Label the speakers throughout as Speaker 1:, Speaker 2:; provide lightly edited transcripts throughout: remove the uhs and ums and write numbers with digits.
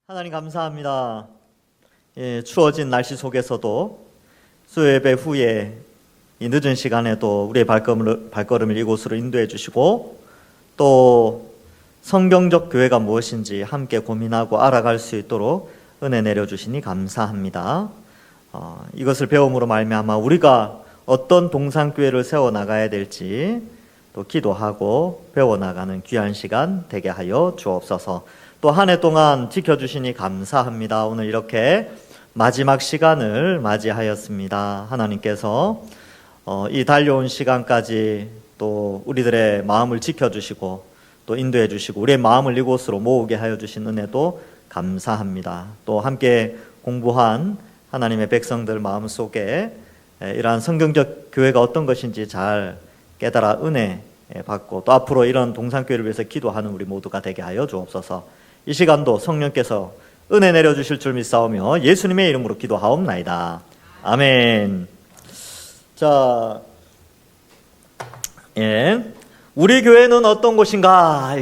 Speaker 1: 하나님 감사합니다. 추워진 날씨 속에서도 수요예배 후에 이 늦은 시간에도 우리의 발걸음을 이곳으로 인도해 주시고 또 성경적 교회가 무엇인지 함께 고민하고 알아갈 수 있도록 은혜 내려주시니 감사합니다. 이것을 배움으로 말미암아 우리가 어떤 동산교회를 세워나가야 될지 또 기도하고 배워나가는 귀한 시간 되게 하여 주옵소서. 또 한 해 동안 지켜주시니 감사합니다. 오늘 이렇게 마지막 시간을 맞이하였습니다. 하나님께서 이 달려온 시간까지 또 우리들의 마음을 지켜주시고 또 인도해 주시고 우리의 마음을 이곳으로 모으게 하여 주신 은혜도 감사합니다. 또 함께 공부한 하나님의 백성들 마음속에 이러한 성경적 교회가 어떤 것인지 잘 깨달아 은혜 받고 또 앞으로 이런 동산교회를 위해서 기도하는 우리 모두가 되게 하여 주옵소서. 이 시간도 성령께서 은혜 내려주실 줄 믿사오며 예수님의 이름으로 기도하옵나이다. 아멘. 자, 우리 교회는 어떤 곳인가?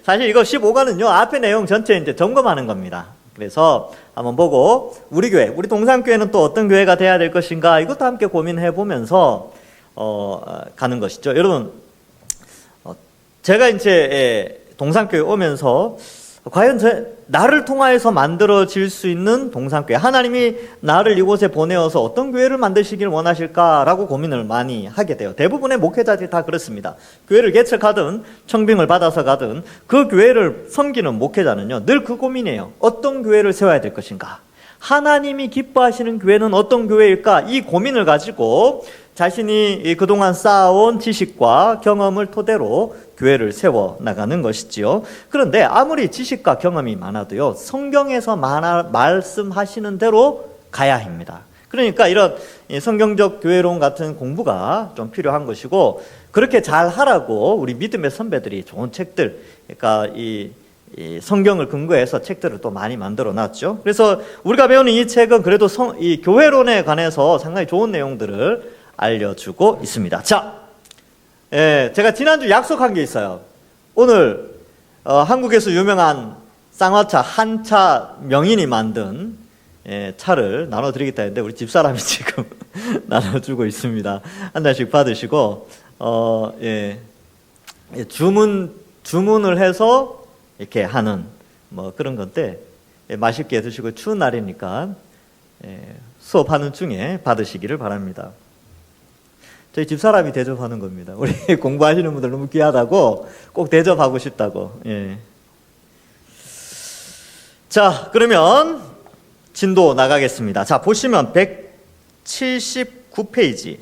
Speaker 1: 사실 이거 15과는요, 앞에 내용 전체 이제 점검하는 겁니다. 그래서 한번 보고, 우리 교회, 우리 동산교회는 또 어떤 교회가 돼야 될 것인가? 이것도 함께 고민해 보면서, 가는 것이죠. 여러분, 제가 이제 동산교회 오면서, 과연 나를 통하여서 만들어질 수 있는 동산교회, 하나님이 나를 이곳에 보내어서 어떤 교회를 만드시길 원하실까라고 고민을 많이 하게 돼요. 대부분의 목회자들이 다 그렇습니다. 교회를 개척하든 청빙을 받아서 가든 그 교회를 섬기는 목회자는요, 늘 그 고민이에요. 어떤 교회를 세워야 될 것인가? 하나님이 기뻐하시는 교회는 어떤 교회일까? 이 고민을 가지고 자신이 그동안 쌓아온 지식과 경험을 토대로 교회를 세워나가는 것이지요. 그런데 아무리 지식과 경험이 많아도요, 성경에서 말씀하시는 대로 가야 합니다. 그러니까 이런 성경적 교회론 같은 공부가 좀 필요한 것이고, 그렇게 잘 하라고 우리 믿음의 선배들이 좋은 책들, 그러니까 이 성경을 근거해서 책들을 또 많이 만들어 놨죠. 그래서 우리가 배우는 이 책은 그래도 이 교회론에 관해서 상당히 좋은 내용들을 알려주고 있습니다. 자, 제가 지난주 약속한 게 있어요. 오늘 한국에서 유명한 쌍화차 한차 명인이 만든 차를 나눠드리겠다 했는데 우리 집사람이 지금 나눠주고 있습니다. 한 잔씩 받으시고 주문을 해서 이렇게 하는 뭐 그런 건데 맛있게 드시고 추운 날이니까 수업하는 중에 받으시기를 바랍니다. 저희 집사람이 대접하는 겁니다. 우리 공부하시는 분들 너무 귀하다고 꼭 대접하고 싶다고. 자, 그러면 진도 나가겠습니다. 자, 보시면 179페이지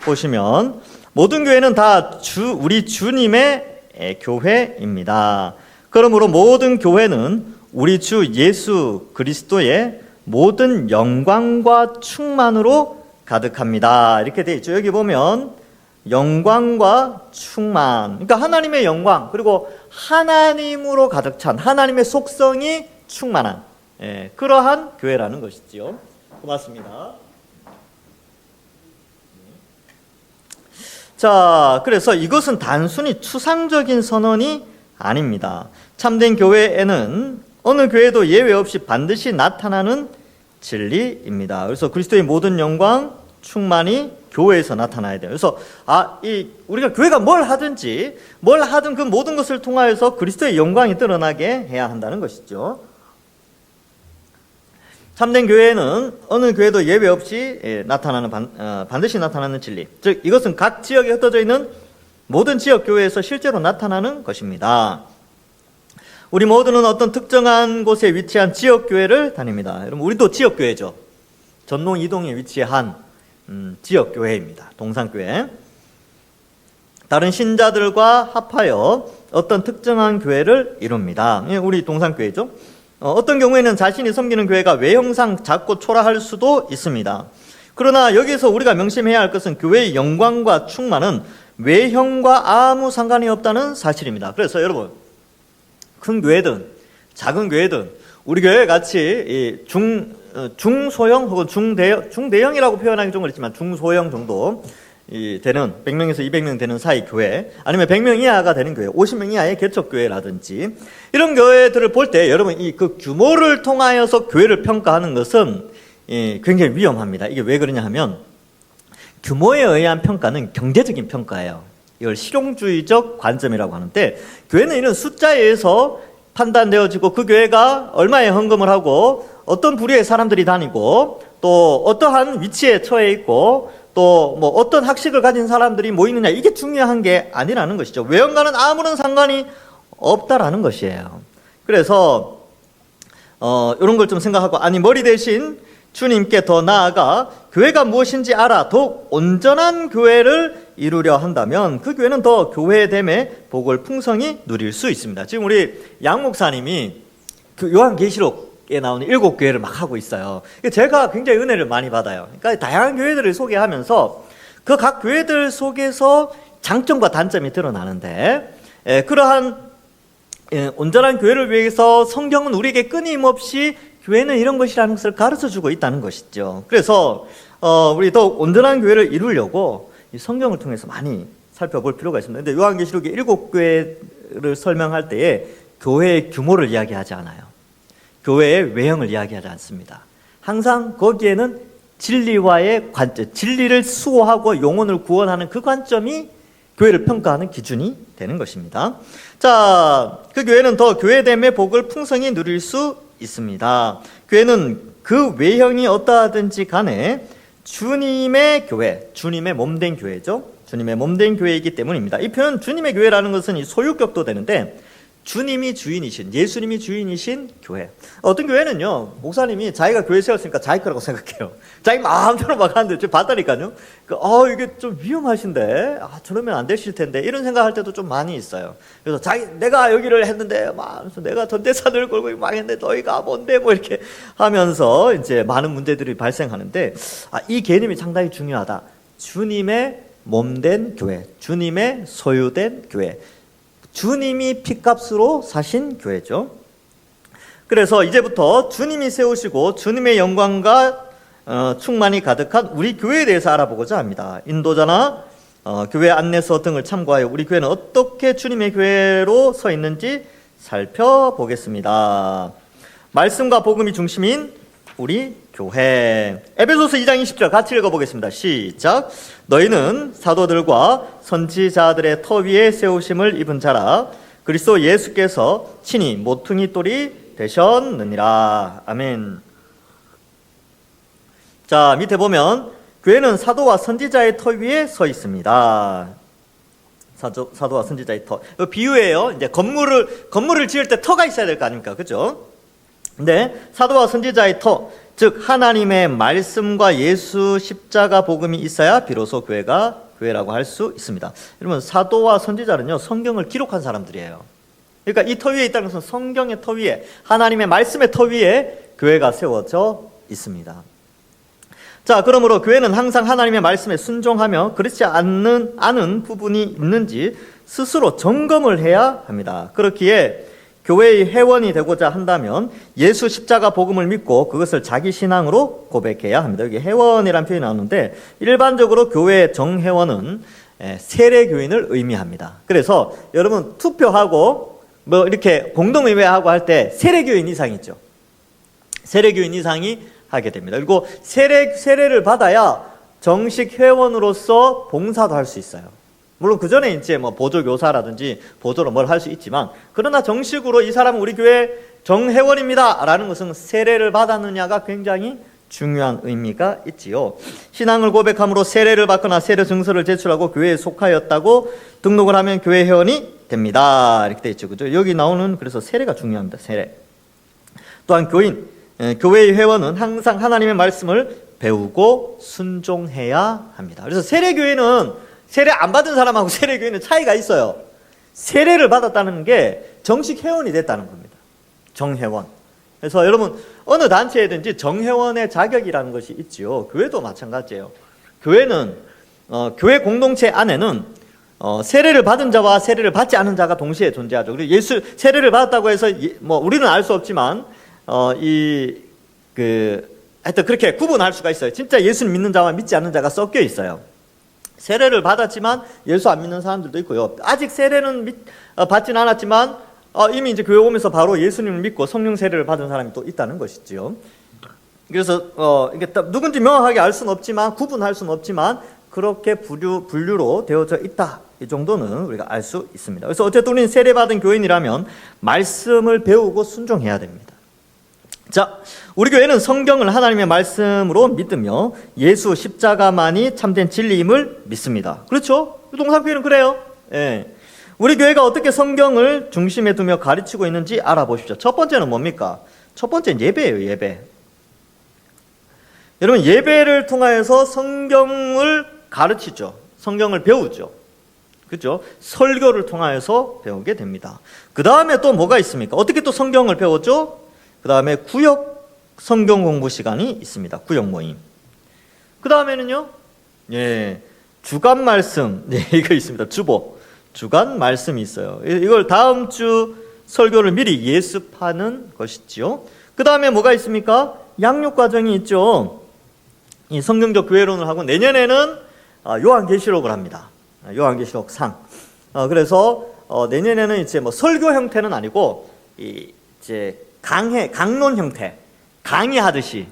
Speaker 1: 보시면 모든 교회는 다 우리 주님의 교회입니다. 그러므로 모든 교회는 우리 주 예수 그리스도의 모든 영광과 충만으로 가득합니다. 이렇게 되어 있죠. 여기 보면 영광과 충만, 그러니까 하나님의 영광 그리고 하나님으로 가득 찬 하나님의 속성이 충만한 그러한 교회라는 것이지요. 고맙습니다. 자, 그래서 이것은 단순히 추상적인 선언이 아닙니다. 참된 교회에는 어느 교회도 예외 없이 반드시 나타나는 진리입니다. 그래서 그리스도의 모든 영광, 충만이 교회에서 나타나야 돼요. 그래서 우리가 교회가 뭘 하든 그 모든 것을 통하여서 그리스도의 영광이 드러나게 해야 한다는 것이죠. 참된 교회는 어느 교회도 예외 없이 반드시 나타나는 진리. 즉 이것은 각 지역에 흩어져 있는 모든 지역 교회에서 실제로 나타나는 것입니다. 우리 모두는 어떤 특정한 곳에 위치한 지역교회를 다닙니다. 여러분, 우리도 지역교회죠. 전농 이동에 위치한 지역교회입니다. 동산교회. 다른 신자들과 합하여 어떤 특정한 교회를 이룹니다. 우리 동산교회죠. 어떤 경우에는 자신이 섬기는 교회가 외형상 작고 초라할 수도 있습니다. 그러나 여기서 우리가 명심해야 할 것은 교회의 영광과 충만은 외형과 아무 상관이 없다는 사실입니다. 그래서 여러분, 큰 교회든 작은 교회든 우리 교회 같이 중소형 혹은 중대형이라고 표현하기 좀 그렇지만 중소형 정도 되는 100명에서 200명 되는 사이 교회, 아니면 100명 이하가 되는 교회, 50명 이하의 개척교회라든지 이런 교회들을 볼 때 여러분 그 규모를 통하여서 교회를 평가하는 것은 굉장히 위험합니다. 이게 왜 그러냐 하면 규모에 의한 평가는 경제적인 평가예요. 이걸 실용주의적 관점이라고 하는데, 교회는 이런 숫자에 의해서 판단되어지고 그 교회가 얼마의 헌금을 하고 어떤 부류의 사람들이 다니고 또 어떠한 위치에 처해 있고 또 뭐 어떤 학식을 가진 사람들이 모이느냐, 이게 중요한 게 아니라는 것이죠. 외형과는 아무런 상관이 없다라는 것이에요. 그래서 이런 걸 좀 생각하고, 아니 머리 대신 주님께 더 나아가 교회가 무엇인지 알아 더욱 온전한 교회를 이루려 한다면 그 교회는 더 교회됨의 복을 풍성히 누릴 수 있습니다. 지금 우리 양 목사님이 그 요한계시록에 나오는 7교회를 막 하고 있어요. 제가 굉장히 은혜를 많이 받아요. 그러니까 다양한 교회들을 소개하면서 그 각 교회들 속에서 장점과 단점이 드러나는데, 그러한 온전한 교회를 위해서 성경은 우리에게 끊임없이 교회는 이런 것이라는 것을 가르쳐주고 있다는 것이죠. 그래서 우리 더 온전한 교회를 이루려고 이 성경을 통해서 많이 살펴볼 필요가 있습니다. 그런데 요한계시록의 7교회를 설명할 때에 교회의 규모를 이야기하지 않아요. 교회의 외형을 이야기하지 않습니다. 항상 거기에는 진리와의 관점, 진리를 수호하고 영혼을 구원하는 그 관점이 교회를 평가하는 기준이 되는 것입니다. 자, 그 교회는 더 교회됨의 복을 풍성히 누릴 수 있습니다. 교회는 그 외형이 어떠하든지 간에 주님의 교회, 주님의 몸된 교회죠. 주님의 몸된 교회이기 때문입니다. 이 표현 주님의 교회라는 것은 이 소유격도 되는데, 주님이 주인이신, 예수님이 주인이신 교회. 어떤 교회는요, 목사님이 자기가 교회 세웠으니까 자기 거라고 생각해요. 자기 마음대로 막 하는데, 저 봤다니까요. 이게 좀 위험하신데, 저러면 안 되실 텐데, 이런 생각할 때도 좀 많이 있어요. 그래서 내가 여기를 했는데, 내가 전대산을 걸고 막 했는데, 너희가 뭔데, 뭐 이렇게 하면서 이제 많은 문제들이 발생하는데, 이 개념이 상당히 중요하다. 주님의 몸된 교회, 주님의 소유된 교회. 주님이 핏값으로 사신 교회죠. 그래서 이제부터 주님이 세우시고 주님의 영광과 충만이 가득한 우리 교회에 대해서 알아보고자 합니다. 인도자나 교회 안내서 등을 참고하여 우리 교회는 어떻게 주님의 교회로 서 있는지 살펴보겠습니다. 말씀과 복음이 중심인 우리 교회. 에베소서 2장 20절 같이 읽어보겠습니다. 시작. 너희는 사도들과 선지자들의 터 위에 세우심을 입은 자라. 그리스도 예수께서 친히 모퉁이 돌이 되셨느니라. 아멘. 자, 밑에 보면 교회는 사도와 선지자의 터 위에 서 있습니다. 사도와 선지자의 터. 비유예요. 이제 건물을 지을 때 터가 있어야 될 거 아닙니까? 그죠? 근데 사도와 선지자의 터, 즉 하나님의 말씀과 예수 십자가 복음이 있어야 비로소 교회라고 할 수 있습니다. 여러분, 사도와 선지자는요, 성경을 기록한 사람들이에요. 그러니까 이 터 위에 있다는 것은 성경의 터 위에, 하나님의 말씀의 터 위에 교회가 세워져 있습니다. 자, 그러므로 교회는 항상 하나님의 말씀에 순종하며 그렇지 않은 부분이 있는지 스스로 점검을 해야 합니다. 그렇기에 교회의 회원이 되고자 한다면 예수 십자가 복음을 믿고 그것을 자기 신앙으로 고백해야 합니다. 여기 회원이라는 표현이 나오는데, 일반적으로 교회의 정회원은 세례교인을 의미합니다. 그래서 여러분 투표하고 뭐 이렇게 공동의회하고 할 때 세례교인 이상이 있죠. 세례교인 이상이 하게 됩니다. 그리고 세례를 받아야 정식 회원으로서 봉사도 할 수 있어요. 물론 그 전에 이제 뭐 보조교사라든지 보조로 뭘 할 수 있지만, 그러나 정식으로 이 사람은 우리 교회 정회원입니다 라는 것은 세례를 받았느냐가 굉장히 중요한 의미가 있지요. 신앙을 고백함으로 세례를 받거나 세례 증서를 제출하고 교회에 속하였다고 등록을 하면 교회 회원이 됩니다. 이렇게 되어 있죠. 그죠? 여기 나오는, 그래서 세례가 중요합니다. 세례. 또한 교회의 회원은 항상 하나님의 말씀을 배우고 순종해야 합니다. 그래서 세례교회는 세례 안 받은 사람하고 세례교회는 차이가 있어요. 세례를 받았다는 게 정식 회원이 됐다는 겁니다. 정회원. 그래서 여러분, 어느 단체에든지 정회원의 자격이라는 것이 있지요. 교회도 마찬가지예요. 교회는 교회 공동체 안에는 세례를 받은 자와 세례를 받지 않은 자가 동시에 존재하죠. 그리고 세례를 받았다고 해서 우리는 알 수 없지만 하여튼 그렇게 구분할 수가 있어요. 진짜 예수를 믿는 자와 믿지 않는 자가 섞여 있어요. 세례를 받았지만 예수 안 믿는 사람들도 있고요. 아직 세례는 받지는 않았지만 이미 이제 교회 오면서 바로 예수님을 믿고 성령 세례를 받은 사람이 또 있다는 것이지요. 그래서 이게 누군지 명확하게 알 수는 없지만, 구분할 수는 없지만 그렇게 분류로 되어져 있다, 이 정도는 우리가 알 수 있습니다. 그래서 어쨌든 우리는 세례받은 교인이라면 말씀을 배우고 순종해야 됩니다. 자, 우리 교회는 성경을 하나님의 말씀으로 믿으며 예수 십자가만이 참된 진리임을 믿습니다. 그렇죠? 동산교회는 그래요. 예. 우리 교회가 어떻게 성경을 중심에 두며 가르치고 있는지 알아보십시오. 첫 번째는 뭡니까? 첫 번째는 예배예요, 예배. 여러분, 예배를 통하여서 성경을 가르치죠. 성경을 배우죠. 그죠? 설교를 통하여서 배우게 됩니다. 그 다음에 또 뭐가 있습니까? 어떻게 또 성경을 배웠죠? 그 다음에 구역 성경 공부 시간이 있습니다. 구역 모임. 그 다음에는요, 예, 주간 말씀, 네, 이거 있습니다. 주간 말씀이 있어요. 이걸 다음 주 설교를 미리 예습하는 것이지요. 그 다음에 뭐가 있습니까? 양육 과정이 있죠. 이 성경적 교회론을 하고 내년에는 요한계시록을 합니다. 요한계시록 상. 그래서 내년에는 이제 뭐 설교 형태는 아니고 이제 강론 형태, 강의하듯이,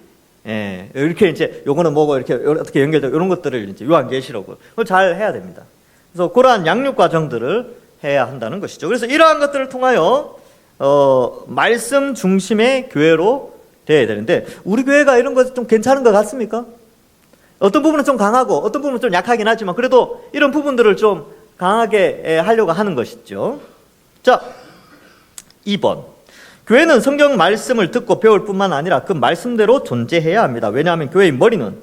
Speaker 1: 예, 이렇게 이제 요거는 뭐고 이렇게 어떻게 연결되고 이런 것들을 이제 요한계시록을 그걸 잘 해야 됩니다. 그래서 그러한 양육 과정들을 해야 한다는 것이죠. 그래서 이러한 것들을 통하여 말씀 중심의 교회로 되어야 되는데, 우리 교회가 이런 것 좀 괜찮은 것 같습니까? 어떤 부분은 좀 강하고 어떤 부분은 좀 약하긴 하지만 그래도 이런 부분들을 좀 강하게 하려고 하는 것이죠. 자, 2번. 교회는 성경 말씀을 듣고 배울 뿐만 아니라 그 말씀대로 존재해야 합니다. 왜냐하면 교회의 머리는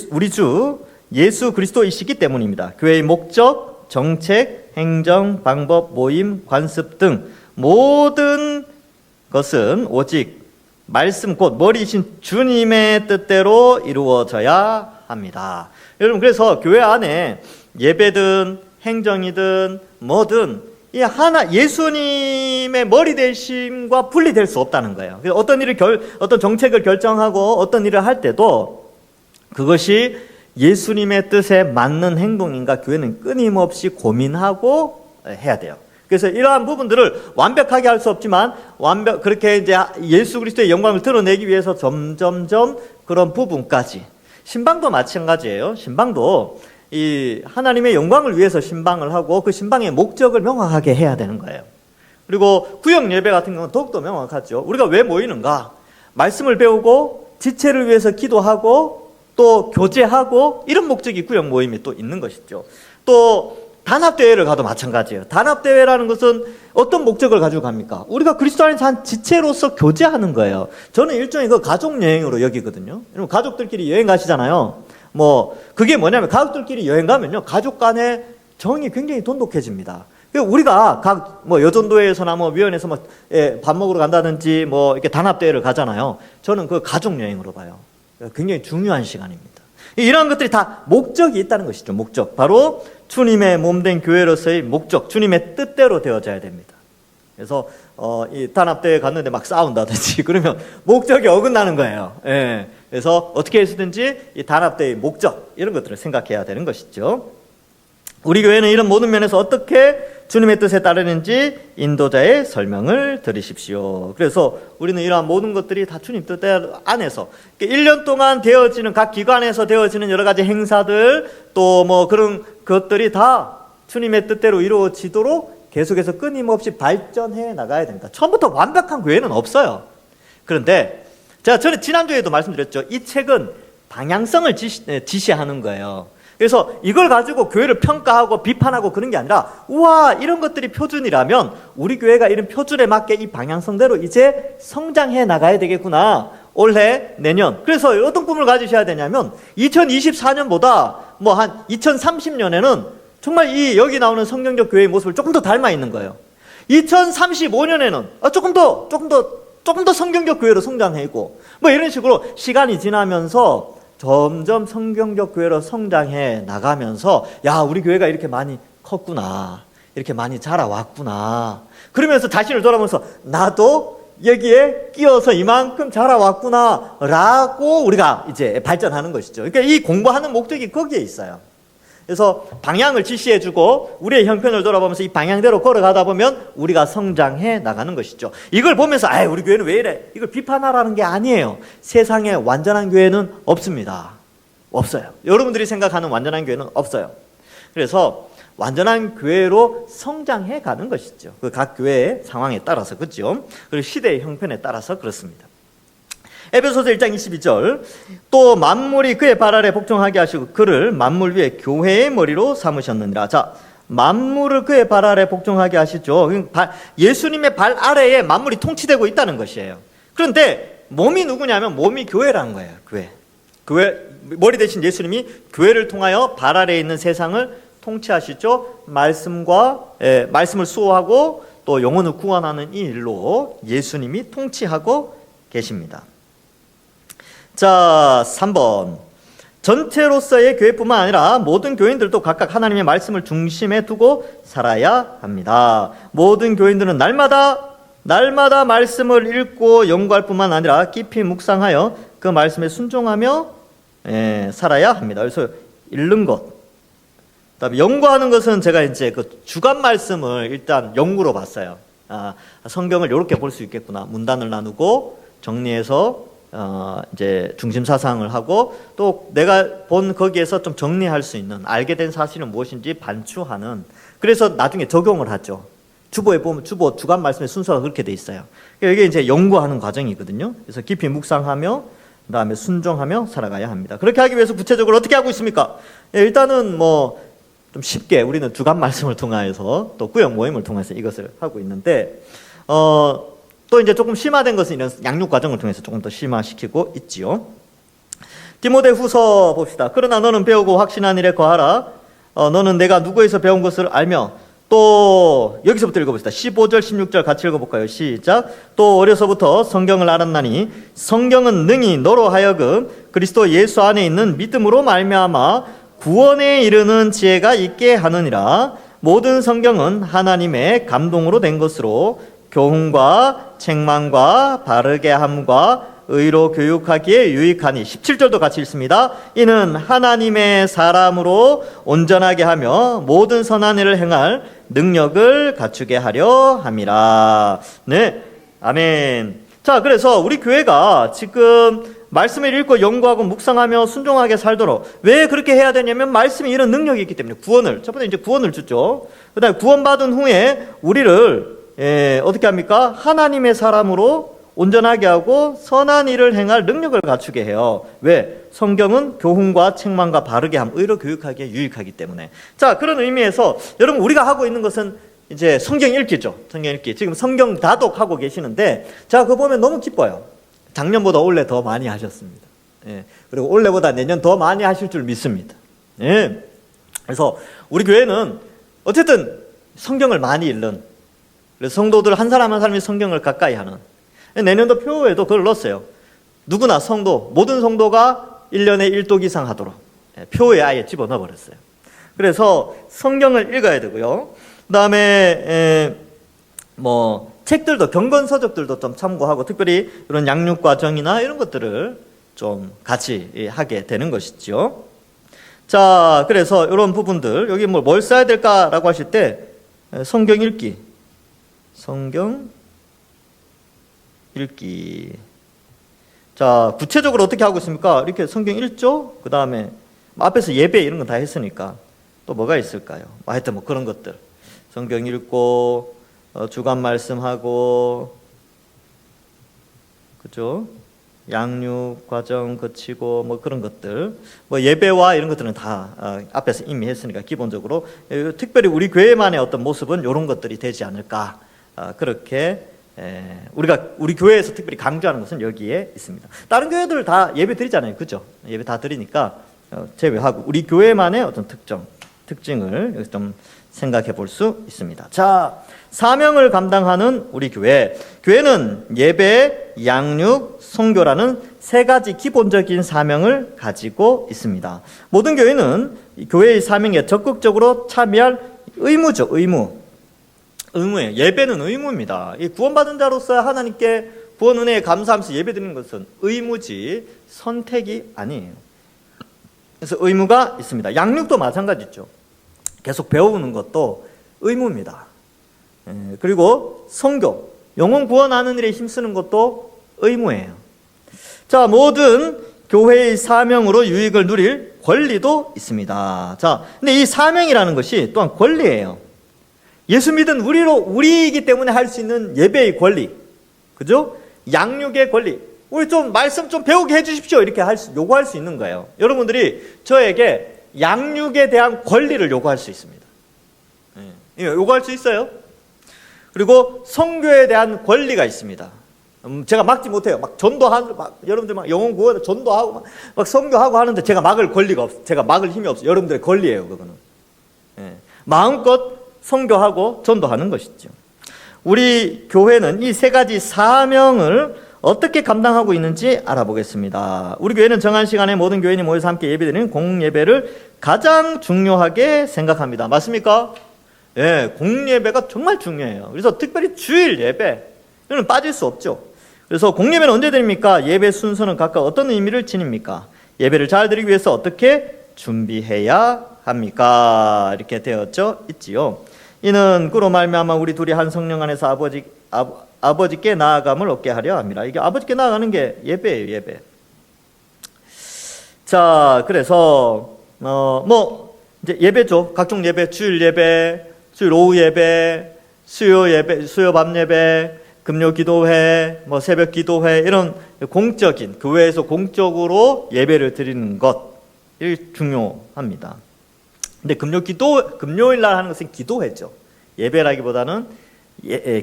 Speaker 1: 우리 주 예수 그리스도이시기 때문입니다. 교회의 목적, 정책, 행정, 방법, 모임, 관습 등 모든 것은 오직 말씀 곧 머리이신 주님의 뜻대로 이루어져야 합니다. 여러분, 그래서 교회 안에 예배든 행정이든 뭐든 이 하나 예수님의 머리 되심과 분리될 수 없다는 거예요. 그래서 어떤 정책을 결정하고 어떤 일을 할 때도 그것이 예수님의 뜻에 맞는 행동인가 교회는 끊임없이 고민하고 해야 돼요. 그래서 이러한 부분들을 완벽하게 할 수 없지만 그렇게 이제 예수 그리스도의 영광을 드러내기 위해서 점점점 그런 부분까지. 신방도 마찬가지예요. 신방도 이 하나님의 영광을 위해서 신방을 하고 그 신방의 목적을 명확하게 해야 되는 거예요. 그리고 구역 예배 같은 경우는 더욱더 명확하죠. 우리가 왜 모이는가? 말씀을 배우고 지체를 위해서 기도하고 또 교제하고 이런 목적이 구역 모임이 또 있는 것이죠. 또 단합대회를 가도 마찬가지예요. 단합대회라는 것은 어떤 목적을 가지고 갑니까? 우리가 그리스도 안에서 한 지체로서 교제하는 거예요. 저는 일종의 그 가족여행으로 여기거든요. 여러분, 가족들끼리 여행 가시잖아요. 그게 뭐냐면 가족들끼리 여행 가면요, 가족 간의 정이 굉장히 돈독해집니다. 우리가 여전도회에서나 위원회에서 밥 먹으러 간다든지 이렇게 단합대회를 가잖아요. 저는 그 가족여행으로 봐요. 굉장히 중요한 시간입니다. 이러한 것들이 다 목적이 있다는 것이죠. 목적. 바로 주님의 몸된 교회로서의 목적, 주님의 뜻대로 되어져야 됩니다. 그래서 이 단합대회 갔는데 막 싸운다든지 그러면 목적이 어긋나는 거예요. 예. 그래서 어떻게 해서든지 이 단합대회의 목적, 이런 것들을 생각해야 되는 것이죠. 우리 교회는 이런 모든 면에서 어떻게 주님의 뜻에 따르는지 인도자의 설명을 들으십시오. 그래서 우리는 이러한 모든 것들이 다 주님 뜻 안에서 1년 동안 되어지는 각 기관에서 되어지는 여러 가지 행사들 또 그런 것들이 다 주님의 뜻대로 이루어지도록 계속해서 끊임없이 발전해 나가야 됩니다. 처음부터 완벽한 교회는 없어요. 그런데 저는 지난주에도 말씀드렸죠. 이 책은 방향성을 지시하는 거예요. 그래서 이걸 가지고 교회를 평가하고 비판하고 그런 게 아니라, 우와, 이런 것들이 표준이라면 우리 교회가 이런 표준에 맞게 이 방향성대로 이제 성장해 나가야 되겠구나. 올해, 내년. 그래서 어떤 꿈을 가지셔야 되냐면 2024년보다 한 2030년에는 정말 여기 나오는 성경적 교회의 모습을 조금 더 닮아 있는 거예요. 2035년에는 조금 더 성경적 교회로 성장해 있고 이런 식으로 시간이 지나면서 점점 성경적 교회로 성장해 나가면서, 야, 우리 교회가 이렇게 많이 컸구나, 이렇게 많이 자라왔구나, 그러면서 자신을 돌아보면서 나도 여기에 끼어서 이만큼 자라왔구나 라고 우리가 이제 발전하는 것이죠. 그러니까 이 공부하는 목적이 거기에 있어요. 그래서 방향을 지시해주고 우리의 형편을 돌아보면서 이 방향대로 걸어가다 보면 우리가 성장해 나가는 것이죠. 이걸 보면서 우리 교회는 왜 이래? 이걸 비판하라는 게 아니에요. 세상에 완전한 교회는 없습니다. 없어요. 여러분들이 생각하는 완전한 교회는 없어요. 그래서 완전한 교회로 성장해 가는 것이죠. 그 각 교회의 상황에 따라서, 그렇죠? 그리고 시대의 형편에 따라서 그렇습니다. 에베소서 1장 22절, 또 만물이 그의 발 아래 복종하게 하시고 그를 만물 위에 교회의 머리로 삼으셨느니라. 자, 만물을 그의 발 아래 복종하게 하시죠. 예수님의 발 아래에 만물이 통치되고 있다는 것이에요. 그런데 몸이 누구냐면 몸이 교회라는 거예요. 교회 머리 대신 예수님이 교회를 통하여 발 아래에 있는 세상을 통치하시죠. 말씀을 수호하고 또 영혼을 구원하는 이 일로 예수님이 통치하고 계십니다. 자, 3번. 전체로서의 교회뿐만 아니라 모든 교인들도 각각 하나님의 말씀을 중심에 두고 살아야 합니다. 모든 교인들은 날마다 말씀을 읽고 연구할 뿐만 아니라 깊이 묵상하여 그 말씀에 순종하며 살아야 합니다. 그래서 읽는 것, 그다음에 연구하는 것은 제가 이제 그 주간 말씀을 일단 연구로 봤어요. 성경을 이렇게 볼 수 있겠구나. 문단을 나누고 정리해서 이제 중심 사상을 하고 또 내가 본 거기에서 좀 정리할 수 있는 알게 된 사실은 무엇인지 반추하는. 그래서 나중에 적용을 하죠. 주보에 보면 주간 말씀의 순서가 그렇게 돼 있어요. 이게 이제 연구하는 과정이거든요. 그래서 깊이 묵상하며 그다음에 순종하며 살아가야 합니다. 그렇게 하기 위해서 구체적으로 어떻게 하고 있습니까? 일단은 좀 쉽게 우리는 주간 말씀을 통해서 또 구역 모임을 통해서 이것을 하고 있는데 또 이제 조금 심화된 것은 이런 양육 과정을 통해서 조금 더 심화시키고 있지요. 디모데후서 봅시다. 그러나 너는 배우고 확신한 일에 거하라. 너는 내가 누구에서 배운 것을 알며 또 여기서부터 읽어봅시다. 15절 16절 같이 읽어볼까요? 시작. 또 어려서부터 성경을 알았나니 성경은 능히 너로 하여금 그리스도 예수 안에 있는 믿음으로 말미암아 구원에 이르는 지혜가 있게 하느니라. 모든 성경은 하나님의 감동으로 된 것으로 교훈과 책망과 바르게 함과 의로 교육하기에 유익하니. 17절도 같이 읽습니다. 이는 하나님의 사람으로 온전하게 하며 모든 선한 일을 행할 능력을 갖추게 하려 함이라. 네, 아멘. 자, 그래서 우리 교회가 지금 말씀을 읽고 연구하고 묵상하며 순종하게 살도록 왜 그렇게 해야 되냐면 말씀이 이런 능력이 있기 때문에 첫 번째 이제 구원을 주죠. 그 다음에 구원받은 후에 우리를 어떻게 합니까? 하나님의 사람으로 온전하게 하고 선한 일을 행할 능력을 갖추게 해요. 왜? 성경은 교훈과 책망과 바르게 함, 의로 교육하기에 유익하기 때문에. 자, 그런 의미에서 여러분 우리가 하고 있는 것은 이제 성경 읽기죠. 성경 읽기. 지금 성경 다독하고 계시는데 자, 그거 보면 너무 기뻐요. 작년보다 올해 더 많이 하셨습니다. 그리고 올해보다 내년 더 많이 하실 줄 믿습니다. 그래서 우리 교회는 어쨌든 성경을 많이 읽는, 그래서 성도들 한 사람 한 사람이 성경을 가까이 하는. 내년도 표에도 그걸 넣었어요. 누구나 모든 성도가 1년에 1독 이상 하도록 표에 아예 집어넣어 버렸어요. 그래서 성경을 읽어야 되고요. 그 다음에 책들도, 경건서적들도 좀 참고하고 특별히 이런 양육 과정이나 이런 것들을 좀 같이 하게 되는 것이죠. 자, 그래서 이런 부분들, 여기 뭘 써야 될까라고 하실 때 성경 읽기. 자, 구체적으로 어떻게 하고 있습니까? 이렇게 성경 읽죠? 그 다음에 앞에서 예배 이런 건 다 했으니까 또 뭐가 있을까요? 하여튼 그런 것들. 성경 읽고 주간 말씀하고, 그죠? 양육 과정 거치고 그런 것들, 예배와 이런 것들은 다 앞에서 이미 했으니까 기본적으로 특별히 우리 교회만의 어떤 모습은 이런 것들이 되지 않을까. 그렇게 우리 교회에서 특별히 강조하는 것은 여기에 있습니다. 다른 교회들 다 예배 드리잖아요, 그죠? 예배 다 드리니까 제외하고 우리 교회만의 어떤 특징을 여기서 좀 생각해 볼 수 있습니다. 자, 사명을 감당하는 우리 교회는 예배, 양육, 선교라는 세 가지 기본적인 사명을 가지고 있습니다. 모든 교회는 교회의 사명에 적극적으로 참여할 의무죠. 의무예요. 예배는 의무입니다. 이 구원받은 자로서 하나님께 구원 은혜에 감사하면서 예배 드리는 것은 의무지 선택이 아니에요. 그래서 의무가 있습니다. 양육도 마찬가지죠. 계속 배우는 것도 의무입니다. 그리고 선교, 영혼 구원하는 일에 힘쓰는 것도 의무예요. 자, 모든 교회의 사명으로 유익을 누릴 권리도 있습니다. 자, 근데 이 사명이라는 것이 또한 권리예요. 예수 믿은 우리이기 때문에 할 수 있는 예배의 권리, 그죠? 양육의 권리. 우리 좀 말씀 좀 배우게 해주십시오. 이렇게 요구할 수 있는 거예요. 여러분들이 저에게 양육에 대한 권리를 요구할 수 있습니다. 요구할 수 있어요. 그리고 선교에 대한 권리가 있습니다. 제가 막지 못해요. 막 전도하고, 여러분들 막 영혼 구원 전도하고, 막 선교하고 하는데 제가 막을 권리가 없어요. 제가 막을 힘이 없어요. 여러분들의 권리예요, 그거는. 마음껏 선교하고 전도하는 것이죠. 우리 교회는 이 세 가지 사명을 어떻게 감당하고 있는지 알아보겠습니다. 우리 교회는 정한 시간에 모든 교인이 모여서 함께 예배드리는 공예배를 가장 중요하게 생각합니다. 맞습니까? 예, 공예배가 정말 중요해요. 그래서 특별히 주일 예배, 이거는 빠질 수 없죠. 그래서 공예배는 언제 드립니까? 예배 순서는 각각 어떤 의미를 지닙니까? 예배를 잘 드리기 위해서 어떻게 준비해야 합니까? 이렇게 되었죠, 있지요. 이는 그로 말미암아 우리 둘이 한 성령 안에서 아버지께 나아감을 얻게 하려 합니다. 이게 아버지께 나아가는 게 예배예요, 예배. 자, 그래서 이제 예배죠. 각종 예배, 주일 예배, 주일 오후 예배, 수요 예배, 수요 밤 예배, 금요 기도회, 새벽 기도회, 이런 공적인 교회에서 공적으로 예배를 드리는 것이 중요합니다. 근데 금요일 날 하는 것은 기도회죠. 예배라기보다는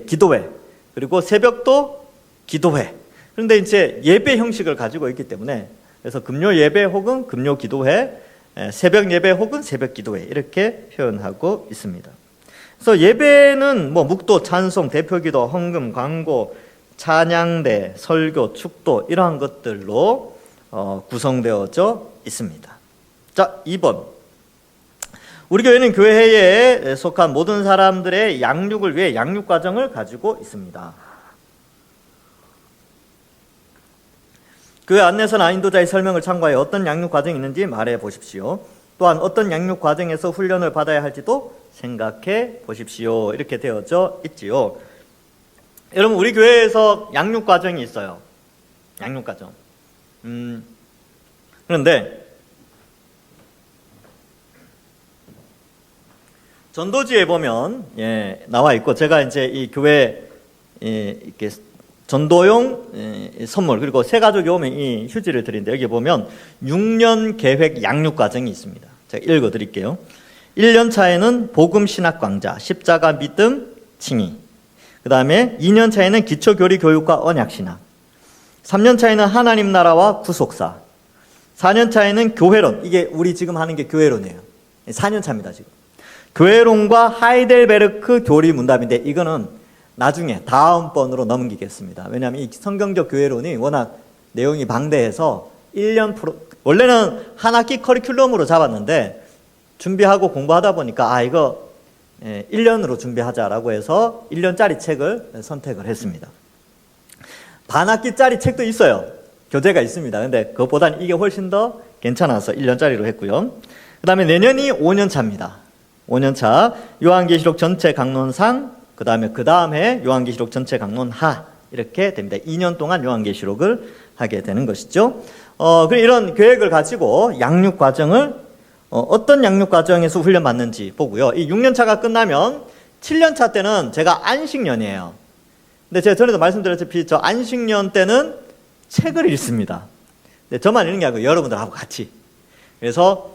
Speaker 1: 기도회. 그리고 새벽도 기도회. 그런데 이제 예배 형식을 가지고 있기 때문에, 그래서 금요 예배 혹은 금요 기도회, 새벽 예배 혹은 새벽 기도회, 이렇게 표현하고 있습니다. 그래서 예배는 묵도, 찬송, 대표기도, 헌금, 광고, 찬양대, 설교, 축도, 이러한 것들로 구성되어져 있습니다. 자, 2번. 우리 교회는 교회에 속한 모든 사람들의 양육을 위해 양육 과정을 가지고 있습니다. 교회 안내서나 인도자의 설명을 참고하여 어떤 양육 과정이 있는지 말해 보십시오. 또한 어떤 양육 과정에서 훈련을 받아야 할지도 생각해 보십시오. 이렇게 되어져 있지요. 여러분, 우리 교회에서 양육 과정이 있어요. 양육 과정. 그런데 전도지에 보면 나와 있고, 제가 이제 이 교회 이렇게 전도용 선물, 그리고 새 가족이 오면 이 휴지를 드리는데, 여기 보면 6년 계획 양육 과정이 있습니다. 제가 읽어 드릴게요. 1년 차에는 복음 신학 강좌, 십자가 믿음 칭의. 그 다음에 2년 차에는 기초 교리 교육과 언약 신학. 3년 차에는 하나님 나라와 구속사. 4년 차에는 교회론. 이게 우리 지금 하는 게 교회론이에요. 4년 차입니다, 지금. 교회론과 하이델베르크 교리 문답인데, 이거는 나중에 다음번으로 넘기겠습니다. 왜냐하면 이 성경적 교회론이 워낙 내용이 방대해서 1년 원래는 한 학기 커리큘럼으로 잡았는데, 준비하고 공부하다 보니까 이거 1년으로 준비하자라고 해서 1년짜리 책을 선택을 했습니다. 반학기짜리 책도 있어요. 교재가 있습니다. 근데 그것보다는 이게 훨씬 더 괜찮아서 1년짜리로 했고요. 그 다음에 내년이 5년 차입니다. 5년 차 요한계시록 전체 강론상, 그 다음에 요한계시록 전체 강론하, 이렇게 됩니다. 2년 동안 요한계시록을 하게 되는 것이죠. 이런 계획을 가지고 양육 과정을 어떤 양육 과정에서 훈련받는지 보고요. 이 6년 차가 끝나면 7년 차 때는 제가 안식년이에요. 근데 제가 전에도 말씀드렸다시피 저 안식년 때는 책을 읽습니다. 근데 저만 읽는 게 아니고 여러분들하고 같이. 그래서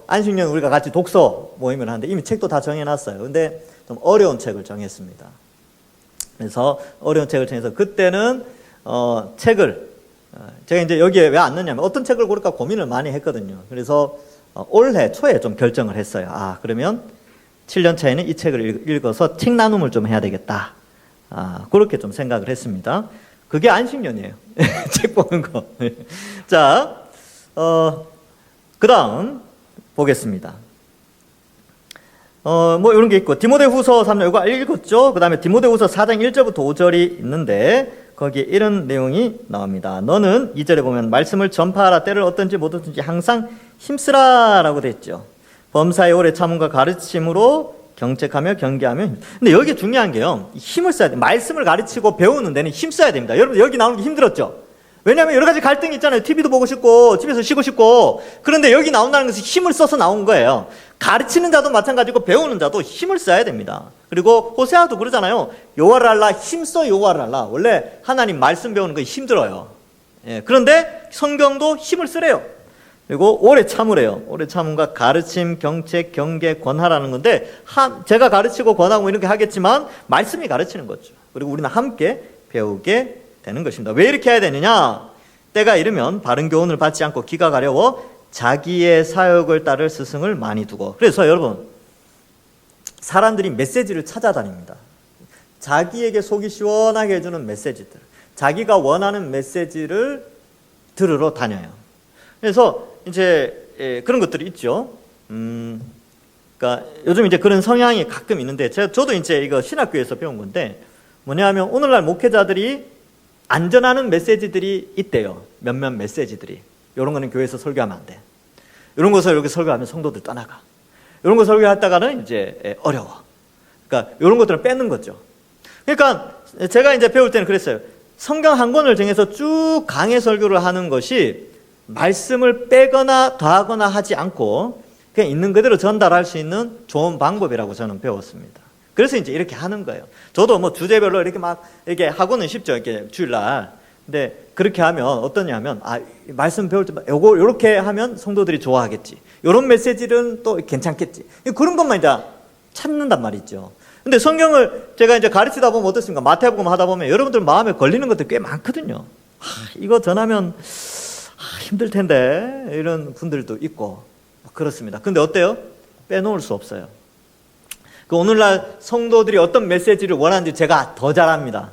Speaker 1: 안식년 우리가 같이 독서 모임을 하는데 이미 책도 다 정해놨어요. 근데 좀 어려운 책을 정했습니다. 그래서 어려운 책을 정해서 그때는 책을 제가 이제 여기에 왜 안 넣냐면 어떤 책을 고를까 고민을 많이 했거든요. 그래서 올해 초에 좀 결정을 했어요. 그러면 7년 차에는 이 책을 읽어서 책 나눔을 좀 해야 되겠다. 그렇게 좀 생각을 했습니다. 그게 안식년이에요. 책 보는 거. 자, 그 다음 보겠습니다. 이런 게 있고, 디모데후서 3장, 이거 읽었죠? 그 다음에 디모데후서 4장 1절부터 5절이 있는데, 거기에 이런 내용이 나옵니다. 너는 2절에 보면 말씀을 전파하라. 때를 어떤지 못 어떤지 항상 힘쓰라라고 돼 있죠. 범사에 오래 참음과 가르침으로 경책하며 경계하며. 근데 여기 중요한 게요, 힘을 써야 돼. 말씀을 가르치고 배우는 데는 힘 써야 됩니다. 여러분 여기 나오는 게 힘들었죠? 왜냐하면 여러 가지 갈등이 있잖아요. TV도 보고 싶고 집에서 쉬고 싶고. 그런데 여기 나온다는 것은 힘을 써서 나온 거예요. 가르치는 자도 마찬가지고 배우는 자도 힘을 써야 됩니다. 그리고 호세아도 그러잖아요. 여호와를 알라, 힘써 여호와를 알라. 원래 하나님 말씀 배우는 거 힘들어요. 예, 그런데 성경도 힘을 쓰래요. 그리고 오래 참으래요. 오래 참음과 가르침, 경책, 경계, 권하라는 건데, 제가 가르치고 권하고 이렇게 하겠지만 말씀이 가르치는 거죠. 그리고 우리는 함께 배우게 되는 것입니다. 왜 이렇게 해야 되느냐? 때가 이르면 바른 교훈을 받지 않고 귀가 가려워 자기의 사역을 따를 스승을 많이 두고. 그래서 여러분, 사람들이 메시지를 찾아다닙니다. 자기에게 속이 시원하게 해주는 메시지들, 자기가 원하는 메시지를 들으러 다녀요. 그래서 이제 그런 것들이 있죠. 그러니까 요즘 이제 그런 성향이 가끔 있는데, 저도 이제 이거 신학교에서 배운 건데, 뭐냐면 오늘날 목회자들이 안전하는 메시지들이 있대요. 몇몇 메시지들이. 이런 거는 교회에서 설교하면 안 돼. 이런 것을 이렇게 설교하면 성도들 떠나가. 이런 거 설교했다가는 이제 어려워. 그러니까 이런 것들은 빼는 거죠. 그러니까 제가 이제 배울 때는 그랬어요. 성경 한 권을 정해서 쭉 강해 설교를 하는 것이 말씀을 빼거나 더하거나 하지 않고 그냥 있는 그대로 전달할 수 있는 좋은 방법이라고 저는 배웠습니다. 그래서 이제 이렇게 하는 거예요. 저도 뭐 주제별로 이렇게 막 이렇게 하고는 싶죠. 이렇게 주일날. 근데 그렇게 하면 어떠냐면, 말씀 배울 때 요거 요렇게 하면 성도들이 좋아하겠지. 요런 메시지는 또 괜찮겠지. 그런 것만 이제 찾는단 말이죠. 근데 성경을 제가 이제 가르치다 보면 어떻습니까? 마태복음 하다 보면 여러분들 마음에 걸리는 것들 꽤 많거든요. 이거 전하면 힘들 텐데 이런 분들도 있고 그렇습니다. 근데 어때요? 빼놓을 수 없어요. 오늘날 성도들이 어떤 메시지를 원하는지 제가 더 잘 압니다.